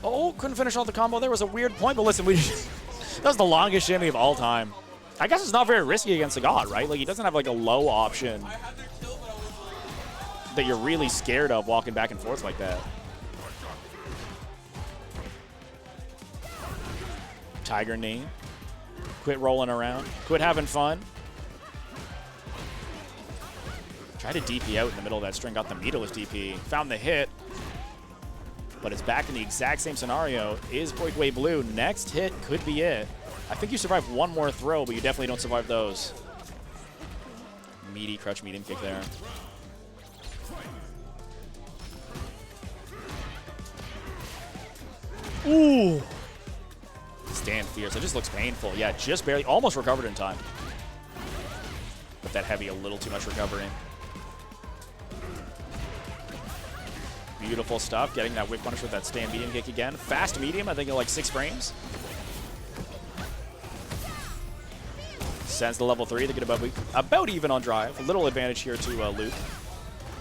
Oh, couldn't finish off the combo. There was a weird point, but listen, that was the longest shimmy of all time. I guess it's not very risky against Sagat, right? Like, he doesn't have like a low option that you're really scared of walking back and forth like that. Tiger knee. Quit rolling around. Quit having fun. Try to DP out in the middle of that string. Got the meterless DP. Found the hit. But it's back in the exact same scenario. Is BreakAwayBlue. Next hit could be it. I think you survive one more throw, but you definitely don't survive those. Meaty crutch medium kick there. Ooh. Stand fierce. It just looks painful. Yeah, just barely. Almost recovered in time. But that heavy, a little too much recovery. Beautiful stuff. Getting that whip punish with that stand medium kick again. Fast medium, I think like 6 frames. Sends the level 3. They get about even on drive. A little advantage here to Luke.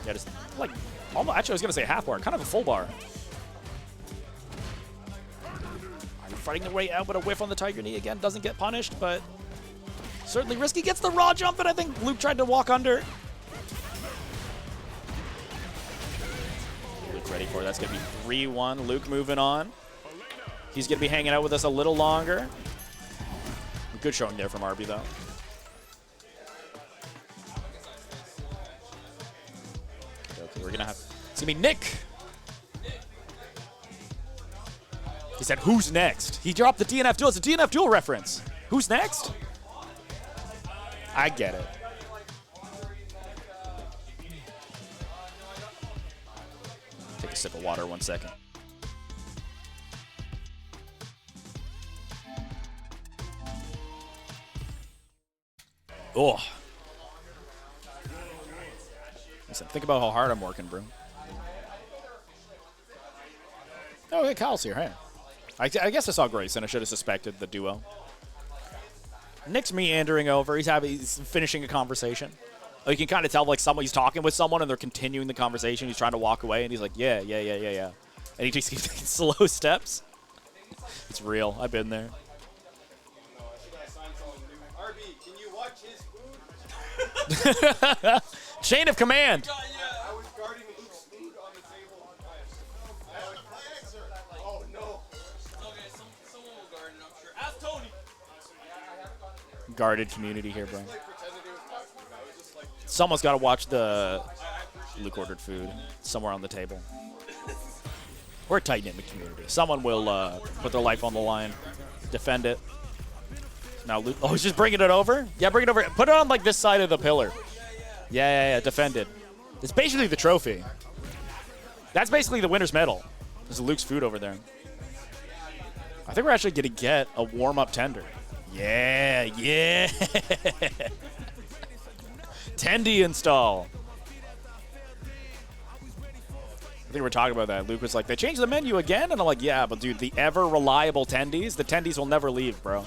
Yeah, just like, almost, actually I was going to say half bar. Kind of a full bar. Fighting their way out, but a whiff on the Tiger knee again. Doesn't get punished, but certainly risky. Gets the raw jump, and I think Luke tried to walk under. Luke ready for it. That's going to be 3-1. Luke moving on. He's going to be hanging out with us a little longer. Good showing there from Arby, though. Okay, we're going to have... It's going to be Nick. He said, who's next? He dropped the DNF duel. It's a DNF duel reference. Who's next? I get it. Take a sip of water 1 second. Oh. Listen, think about how hard I'm working, bro. Oh, hey, Kyle's here. Hey. I guess I saw Grayson. I should have suspected the duo. Nick's meandering over. He's finishing a conversation. you can kind of tell like he's talking with someone and they're continuing the conversation. He's trying to walk away and he's like, yeah. And he just keeps taking slow steps. It's real. I've been there. RB, can you watch his food? Chain of command. I was guarding Luke's food on the table. Oh no. Okay, someone will guard it, I'm sure. Ask Tony. Guarded community here, bro. Like pretended it was my food. I was just like, Someone's got to watch the Luke ordered food somewhere on the table. We're a tight-knit community. Someone will put their life on the line, defend it. Now Luke, oh, he's just bringing it over? Yeah, bring it over. Put it on like this side of the pillar. Yeah, defend it. It's basically the trophy. That's basically the winner's medal. There's Luke's food over there. I think we're actually going to get a warm-up tender. Yeah. Tendy install. I think we're talking about that. Luke was like, they changed the menu again? And I'm like, yeah, but dude, the ever-reliable tendies, the tendies will never leave, bro.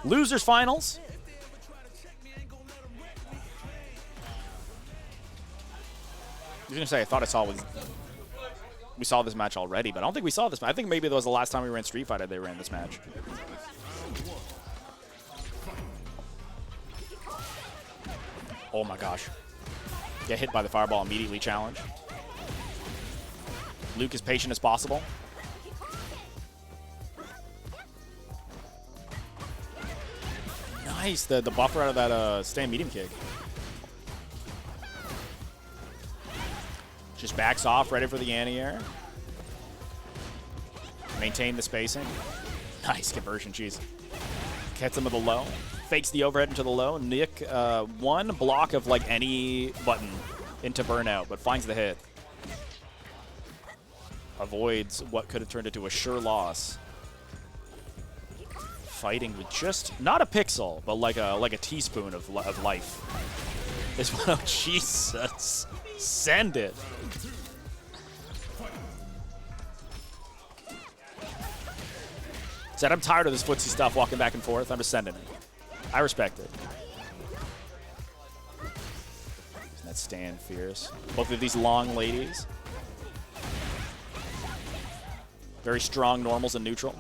Losers finals. I was going to say, I thought we saw this match already, but I don't think we saw this match. I think maybe that was the last time we ran Street Fighter they ran this match. Oh my gosh. Get hit by the fireball, immediately challenge. Luke as patient as possible. Nice, the buffer out of that stand medium kick. Just backs off, ready for the anti-air. Maintain the spacing. Nice conversion, cheese. Gets him with the low. Fakes the overhead into the low. Nick, one block of like any button into burnout, but finds the hit. Avoids what could have turned into a sure loss. Fighting with just not a pixel, but like a teaspoon of life. This one, oh Jesus, send it. Said I'm tired of this footsie stuff, walking back and forth. I'm just sending it. I respect it. Isn't that stand fierce? Both of these long ladies. Very strong normals and neutral.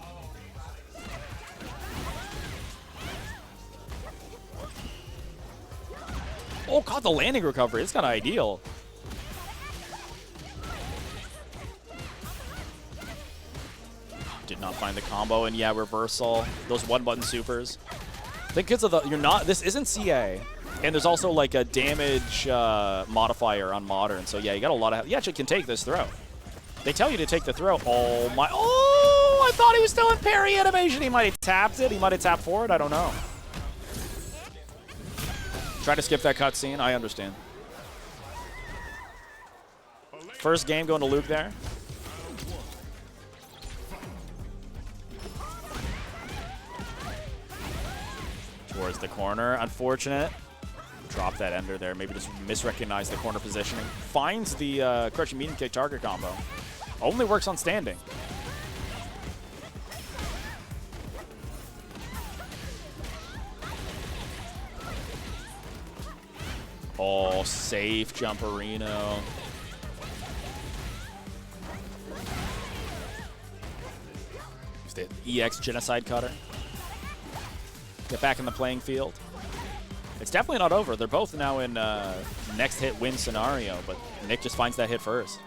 Oh, caught the landing recovery. It's kind of ideal. Did not find the combo, and yeah, reversal. Those one-button supers. I think because of the this isn't CA, and there's also like a damage modifier on modern. So yeah, you got a lot of. You actually can take this throw. They tell you to take the throw. Oh my! Oh, I thought he was still in parry animation. He might have tapped it. He might have tapped forward. I don't know. Try to skip that cutscene. I understand. First game going to Luke there. Towards the corner. Unfortunate. Drop that ender there. Maybe just misrecognized the corner positioning. Finds the crushing medium kick target combo. Only works on standing. Oh, safe jumperino. Use the EX genocide cutter. Get back in the playing field. It's definitely not over. They're both now in next hit win scenario, but Nick just finds that hit first.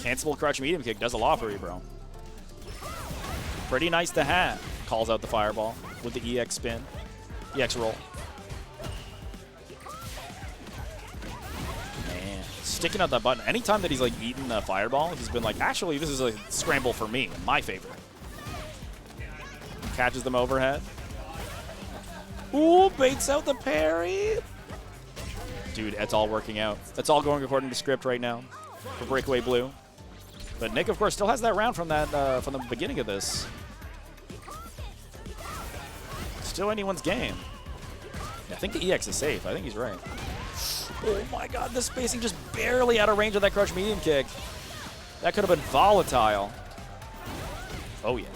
Cancelable crouch medium kick does a lot for you, bro. Pretty nice to have. Calls out the fireball with the EX spin. EX roll. Man, sticking out that button. Anytime that he's like eaten the fireball, he's been like, actually, this is a scramble for me. My favorite. Catches them overhead. Ooh, baits out the parry. Dude, it's all working out. It's all going according to script right now for BreakAwayBlue. But Nick, of course, still has that round from that from the beginning of this. Still anyone's game. Yeah, I think the EX is safe. I think he's right. Oh my God, the spacing just barely out of range of that crouch medium kick. That could have been volatile. Oh yeah.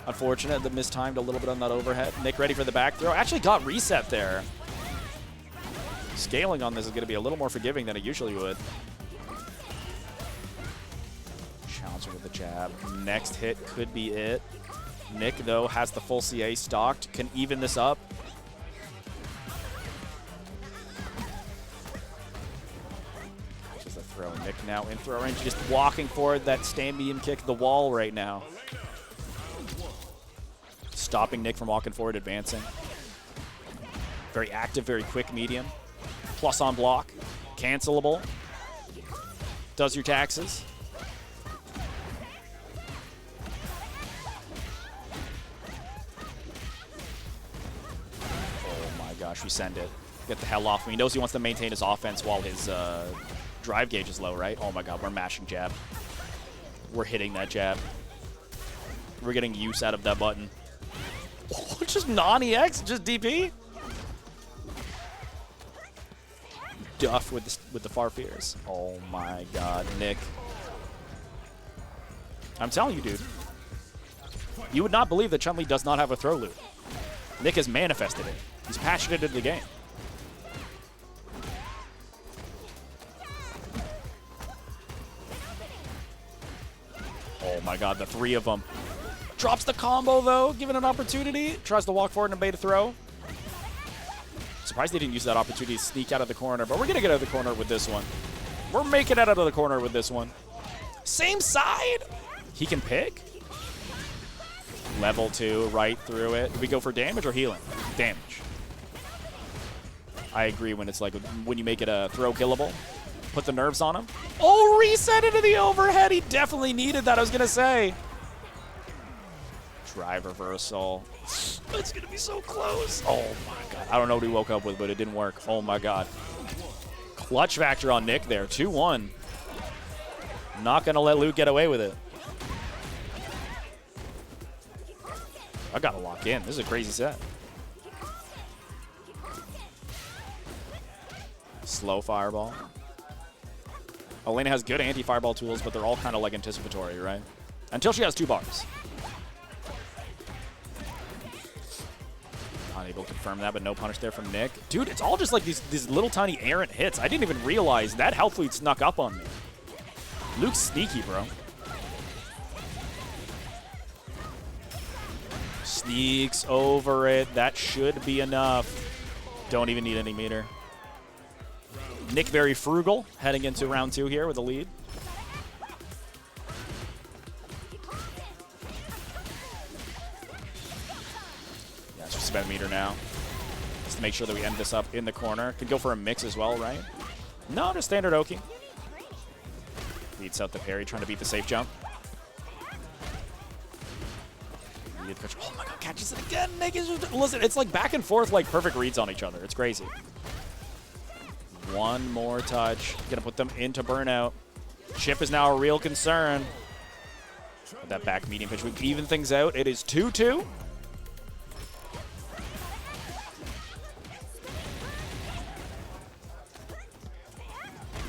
Unfortunate that mistimed a little bit on that overhead. Nick ready for the back throw. Actually got reset there. Scaling on this is going to be a little more forgiving than it usually would. Challenger with the jab. Next hit could be it. Nick, though, has the full CA stocked. Can even this up. Just a throw. Nick now in throw range. Just walking forward that stand medium kick the wall right now. Stopping Nick from walking forward, advancing. Very active, very quick medium. Plus on block. Cancelable. Does your taxes. Oh my gosh, we send it. Get the hell off him. He knows he wants to maintain his offense while his drive gauge is low, right? Oh my god, we're mashing jab. We're hitting that jab. We're getting use out of that button. Oh, just non-EX, just DP. Duff with the far fears. Oh my god, Nick. I'm telling you, dude. You would not believe that Chun-li does not have a throw loop. Nick has manifested it. He's passionate in the game. Oh my god, the three of them. Drops the combo, though, given an opportunity. Tries to walk forward and bait a throw. Surprised they didn't use that opportunity to sneak out of the corner, but we're going to get out of the corner with this one. We're making it out of the corner with this one. Same side. He can pick. Level 2, right through it. Do we go for damage or healing? Damage. I agree when it's like, when you make it a throw killable. Put the nerves on him. Oh, reset into the overhead. He definitely needed that, I was going to say. Drive reversal. It's going to be so close. Oh, my God. I don't know what he woke up with, but it didn't work. Oh, my God. Clutch factor on Nick there. 2-1. Not going to let Luke get away with it. I got to lock in. This is a crazy set. Slow fireball. Elena has good anti-fireball tools, but they're all kind of like anticipatory, right? Until she has 2 bars. Unable to confirm that, but no punish there from Nick. Dude, it's all just like these little tiny errant hits. I didn't even realize that health lead snuck up on me. Luke's sneaky, bro. Sneaks over it. That should be enough. Don't even need any meter. Nick very frugal, heading into round 2 here with a lead. Yeah, it's just about a meter now. Just to make sure that we end this up in the corner. Could go for a mix as well, right? No, just standard Oki. Beats out the parry, trying to beat the safe jump. Oh my god, catches it again. Nick is just, listen, it's like back and forth, like perfect reads on each other. It's crazy. One more touch. Gonna put them into burnout. Chip is now a real concern. With that back medium pitch, we even things out. It is 2-2.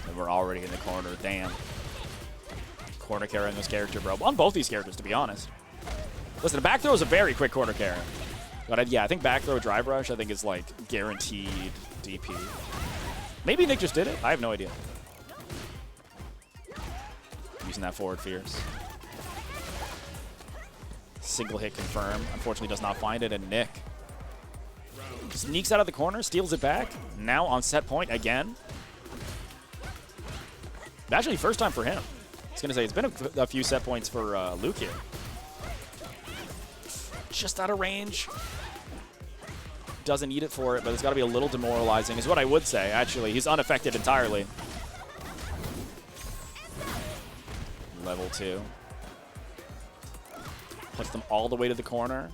And we're already in the corner. Damn. Corner carrying this character, bro. On both these characters, to be honest. Listen, the back throw is a very quick corner carry. But yeah, I think back throw drive rush, I think is like guaranteed DP. Maybe Nick just did it. I have no idea. Using that forward fierce. Single hit confirm. Unfortunately does not find it, and Nick sneaks out of the corner, steals it back. Now on set point again. Actually, first time for him. I was going to say, it's been a few set points for Luke here. Just out of range. Doesn't need it for it, but it's got to be a little demoralizing, is what I would say, actually. He's unaffected entirely. Level 2. Puts them all the way to the corner.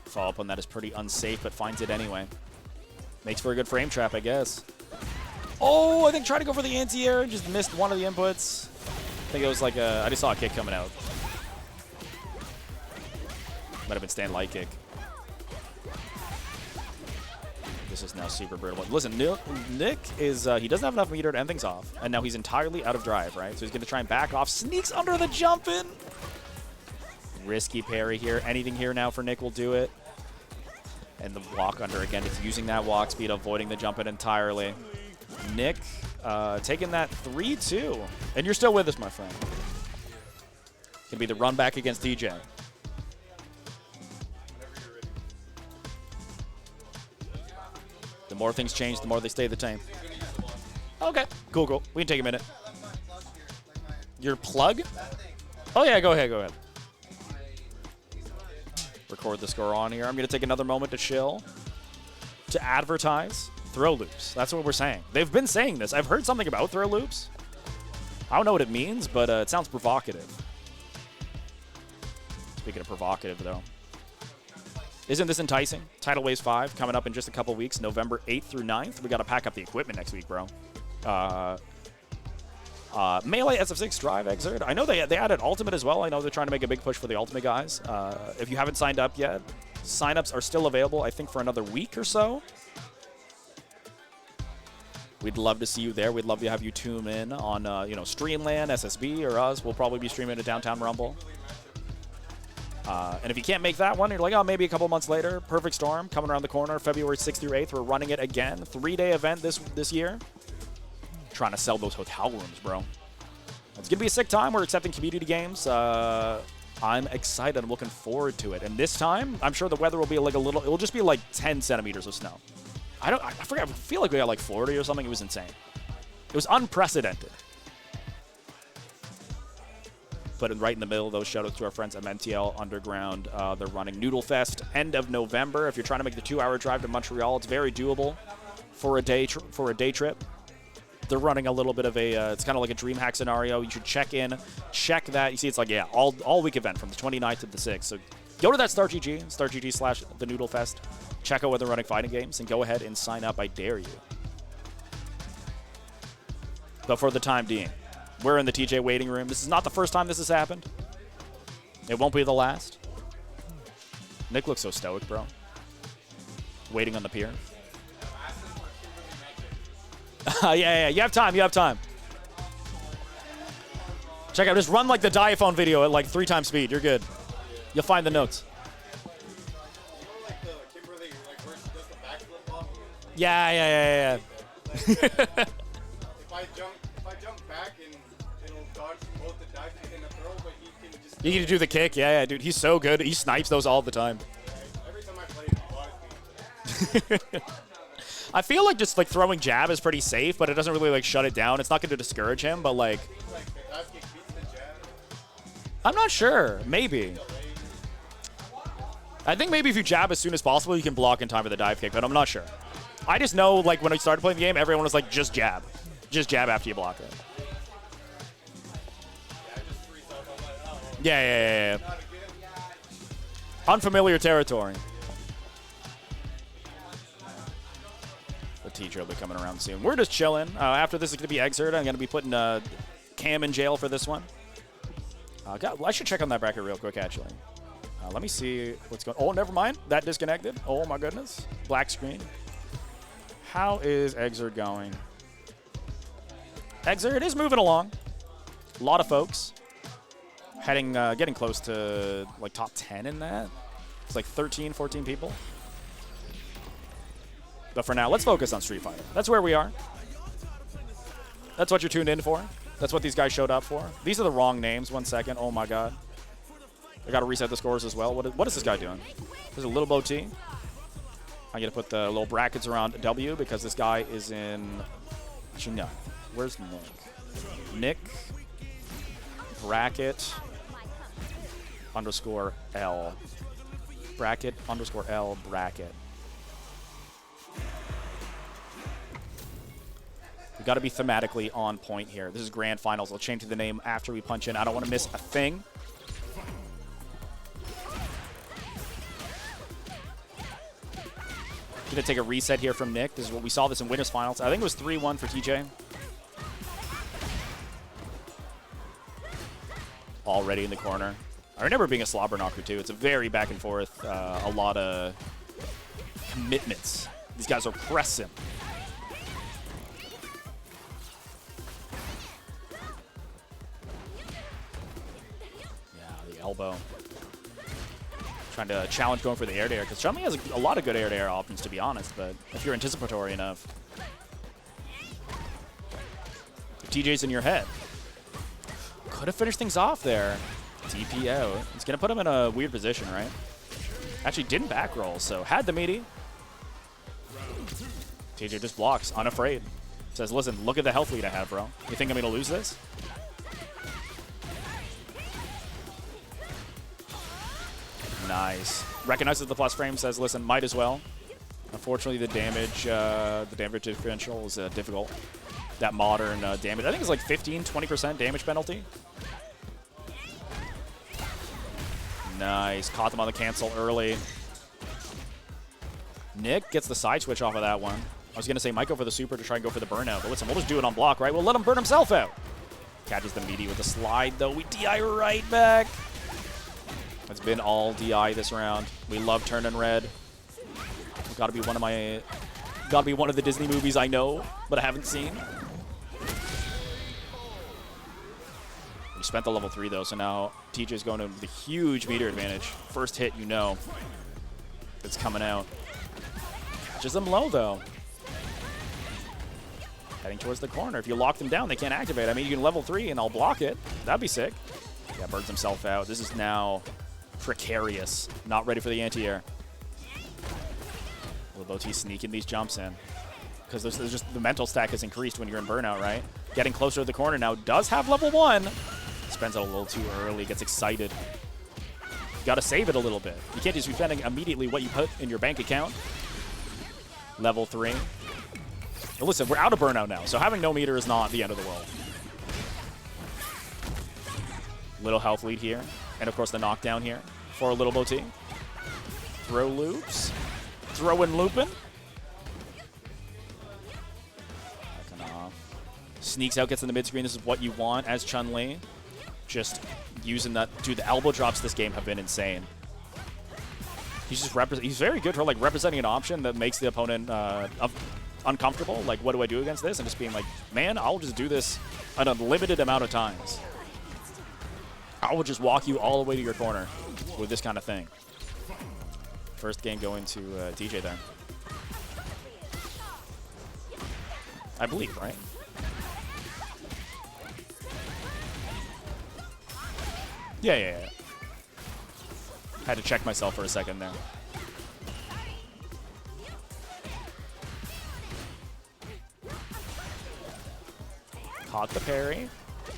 Follow-up on that is pretty unsafe, but finds it anyway. Makes for a good frame trap, I guess. Oh, I think tried to go for the anti-air and just missed one of the inputs. I think it was like a, I just saw a kick coming out. Might have been stand light kick. This is now super brutal. Listen, Nick is, he doesn't have enough meter to end things off. And now he's entirely out of drive, right? So he's going to try and back off. Sneaks under the jump in. Risky parry here. Anything here now for Nick will do it. And the walk under again. It's using that walk speed, avoiding the jump in entirely. Nick taking that 3-2. And you're still with us, my friend. Can be the run back against DJ. The more things change, the more they stay the same. Okay, cool, cool. We can take a minute. Your plug? Oh yeah, go ahead, go ahead. Record the score on here. I'm going to take another moment to chill, to advertise throw loops. That's what we're saying. They've been saying this. I've heard something about throw loops. I don't know what it means, but it sounds provocative. Speaking of provocative, though. Isn't this enticing? Tidal Waves 5 coming up in just a couple weeks, November 8th through 9th. We got to pack up the equipment next week, bro. Melee SF6 Drive Exert. I know they added Ultimate as well. I know they're trying to make a big push for the Ultimate guys. If you haven't signed up yet, signups are still available, I think, for another week or so. We'd love to see you there. We'd love to have you tune in on, Streamland, SSB, or us. We'll probably be streaming at Downtown Rumble. And if you can't make that one, you're like, oh, maybe a couple months later. Perfect Storm coming around the corner, February 6th through 8th. We're running it again. 3-day event this year. Trying to sell those hotel rooms, bro. It's going to be a sick time. We're accepting community games. I'm excited. I'm looking forward to it. And this time, I'm sure the weather will be like it'll just be like 10 centimeters of snow. I forget. I feel like we got like 40 or something. It was insane. It was unprecedented. But right in the middle of those, shout outs to our friends at MTL Underground. They're running Noodle Fest end of November. If you're trying to make the 2-hour drive to Montreal, it's very doable for a day trip. They're running a little bit of it's kind of like a dream hack scenario. You should check that. You see, it's like, yeah, all week event from the 29th to the 6th. So go to that StarGG/the Noodle Fest. Check out where they're running fighting games and go ahead and sign up. I dare you. But for the time being, we're in the TJ waiting room. This is not the first time this has happened. It won't be the last. Nick looks so stoic, bro. Waiting on the pier. Yeah. You have time. Check out. Just run like the Diaphone video at like 3 times speed. You're good. You'll find the notes. Like the Kimberly, like where she does the backflip off. Yeah. If I jump back and it'll dodge both the dive kick and the throw, but he can just. You need to do the kick. Yeah, dude. He's so good. He snipes those all the time. Every time I play, he bodies me. I feel like just like throwing jab is pretty safe, but it doesn't really like shut it down. It's not going to discourage him, but like. Like the dive kick beats the jab. I'm not sure. Maybe. I think maybe if you jab as soon as possible, you can block in time for the dive kick, but I'm not sure. I just know, like, when I started playing the game, everyone was like, just jab. Just jab after you block it. Yeah. Unfamiliar territory. The teacher will be coming around soon. We're just chilling. After this is going to be Exert. I'm going to be putting Cam in jail for this one. I should check on that bracket real quick, actually. Let me see what's going on. Oh, never mind. That disconnected. Oh, my goodness. Black screen. How is Exert going? Exert is moving along. A lot of folks. Getting close to, like, top 10 in that. It's like 13, 14 people. But for now, let's focus on Street Fighter. That's where we are. That's what you're tuned in for. That's what these guys showed up for. These are the wrong names. 1 second. Oh, my God. I got to reset the scores as well. What is this guy doing? There's a LILBOWT T. I'm going to put the little brackets around W because this guy is in... Actually, no. Where's Nick? Nick bracket underscore L. Bracket underscore L bracket. We've got to be thematically on point here. This is Grand Finals. I'll change the name after we punch in. I don't want to miss a thing. Gonna take a reset here from Nick. This is what we saw this in Winners Finals. I think it was 3-1 for TJ. Already in the corner. I remember being a slobber knocker too. It's a very back and forth, a lot of commitments. These guys are pressing. Yeah, the elbow. trying to challenge going for the air-to-air, because Chun-li has a lot of good air-to-air options, to be honest, but if you're anticipatory enough. If TJ's in your head. Could have finished things off there. DPO. It's going to put him in a weird position, right? Actually didn't back roll, so had the meaty. TJ just blocks, unafraid. Says, listen, look at the health lead I have, bro. You think I'm going to lose this? Nice. Recognizes the plus frame, says, listen, might as well. Unfortunately, the damage differential is difficult. That modern damage, I think it's like 15-20% damage penalty. Nice. Caught them on the cancel early. Nick gets the side switch off of that one. I was going to say might go for the super to try and go for the burnout, but listen, we'll just do it on block, right? We'll let him burn himself out. Catches the meaty with the slide, though. We DI right back. It's been all DI this round. We love turning red. Gotta be one of the Disney movies I know, but I haven't seen. We spent the level 3 though, so now TJ's going to the huge meter advantage. First hit, you know, it's coming out. Catches them low though. Heading towards the corner. If you lock them down, they can't activate. I mean, you can level 3 and I'll block it. That'd be sick. Yeah, burns himself out. This is now precarious. Not ready for the anti-air. LILBOWT sneaking these jumps in. Because there's just the mental stack has increased when you're in burnout, right? Getting closer to the corner now. Does have level 1. Spends it a little too early. Gets excited. You got to save it a little bit. You can't just be spending immediately what you put in your bank account. Level 3. But listen, we're out of burnout now, so having no meter is not the end of the world. Little health lead here. And of course the knockdown here for LILBOWT. Throw loops. Throw and looping. Backing off. Sneaks out, gets in the mid screen. This is what you want as Chun-li. Just using that. Dude, the elbow drops this game have been insane. He's just he's very good for like representing an option that makes the opponent uncomfortable. Like, what do I do against this? And just being like, man, I'll just do this an unlimited amount of times. I will just walk you all the way to your corner with this kind of thing. First game going to TJ there. I believe, right? Yeah. Had to check myself for a second there. Caught the parry.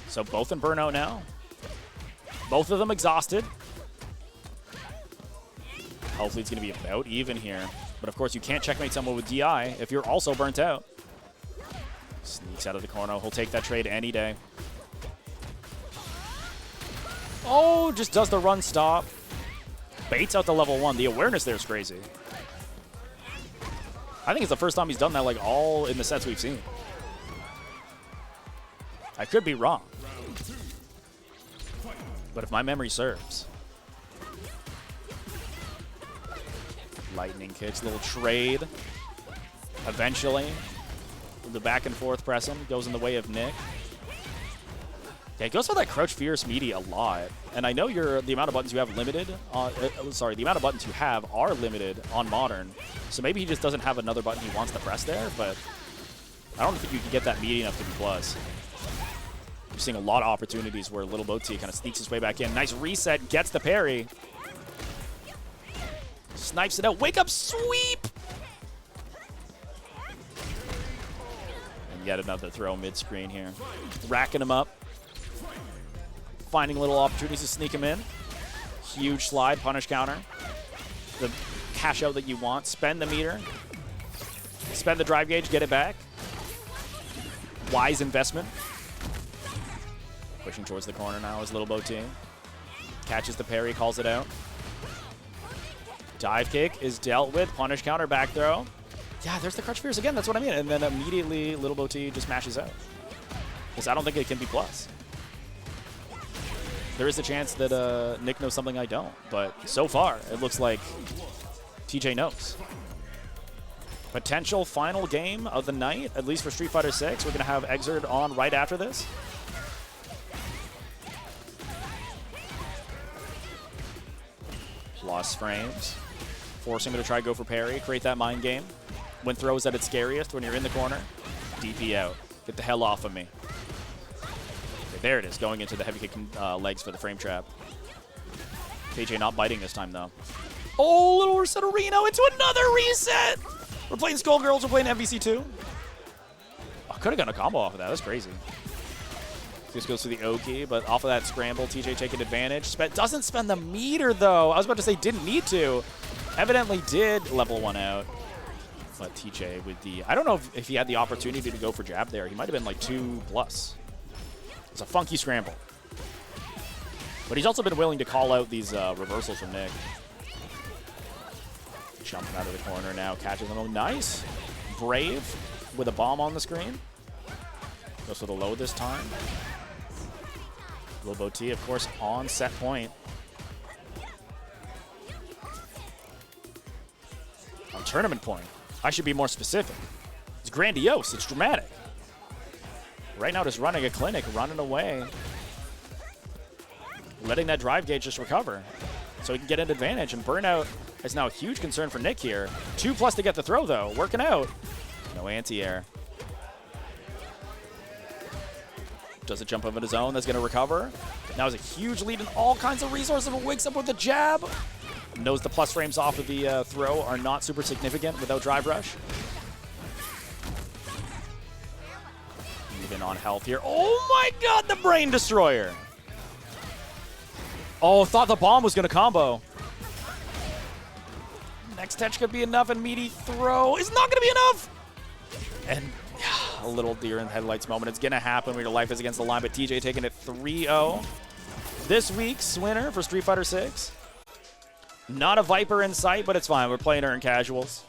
So both in burnout now. Both of them exhausted. Hopefully it's going to be about even here. But of course you can't checkmate someone with DI if you're also burnt out. Sneaks out of the corner. He'll take that trade any day. Oh, just does the run stop. Baits out the level 1. The awareness there is crazy. I think it's the first time he's done that like all in the sets we've seen. I could be wrong. But if my memory serves. Lightning kicks, little trade. Eventually, the back and forth pressing goes in the way of Nick. Yeah, it goes for that crouch fierce meaty a lot. And I know the amount of buttons you have limited on, the amount of buttons you have are limited on modern. So maybe he just doesn't have another button he wants to press there, but I don't think you can get that meaty enough to be plus. You're seeing a lot of opportunities where LILBOWT kind of sneaks his way back in. Nice reset, gets the parry. Snipes it out. Wake up sweep! And yet another throw mid-screen here. Racking him up. Finding little opportunities to sneak him in. Huge slide, punish counter. The cash out that you want. Spend the meter. Spend the drive gauge, get it back. Wise investment. Pushing towards the corner now is LILBOWT. Catches the parry, calls it out. Dive kick is dealt with. Punish counter, back throw. Yeah, there's the crutch fierce again. That's what I mean. And then immediately LILBOWT just mashes out. Because I don't think it can be plus. There is a chance that Nick knows something I don't. But so far, it looks like TJ knows. Potential final game of the night, at least for Street Fighter 6. We're going to have Exerd on right after this. plus frames. Forcing him to try to go for parry, create that mind game. When throws at its scariest, when you're in the corner, DP out. Get the hell off of me. Okay, there it is, going into the heavy kick legs for the frame trap. KJ not biting this time, though. Oh, little Resetarino into another reset! We're playing Skullgirls, we're playing MVC 2. I could have gotten a combo off of that, that's crazy. This goes to the Oki, but off of that scramble, TJ taking advantage. Doesn't spend the meter, though. I was about to say didn't need to. Evidently did level one out. But TJ with the... I don't know if he had the opportunity to go for jab there. He might have been like 2+. It's a funky scramble. But he's also been willing to call out these reversals from Nick. Jumping out of the corner now, catches him. Oh, nice. Brave with a bomb on the screen. Goes for the low this time. LILBOWT, of course, on set point. On tournament point. I should be more specific. It's grandiose. It's dramatic. Right now, just running a clinic, running away. Letting that drive gauge just recover so he can get an advantage. And burnout is now a huge concern for Nick here. 2+ to get the throw, though. Working out. No anti-air. Does a jump of his own that's going to recover. Now is a huge lead in all kinds of resources, but wakes up with a jab. Knows the plus frames off of the throw are not super significant without drive rush. Even on health here. Oh my god, the brain destroyer. Oh, thought the bomb was going to combo. Next touch could be enough, and meaty throw is not going to be enough. And a little deer in the headlights moment. It's going to happen when your life is against the line, but TJ taking it 3-0. This week's winner for Street Fighter 6. Not a Viper in sight, but it's fine. We're playing her in casuals.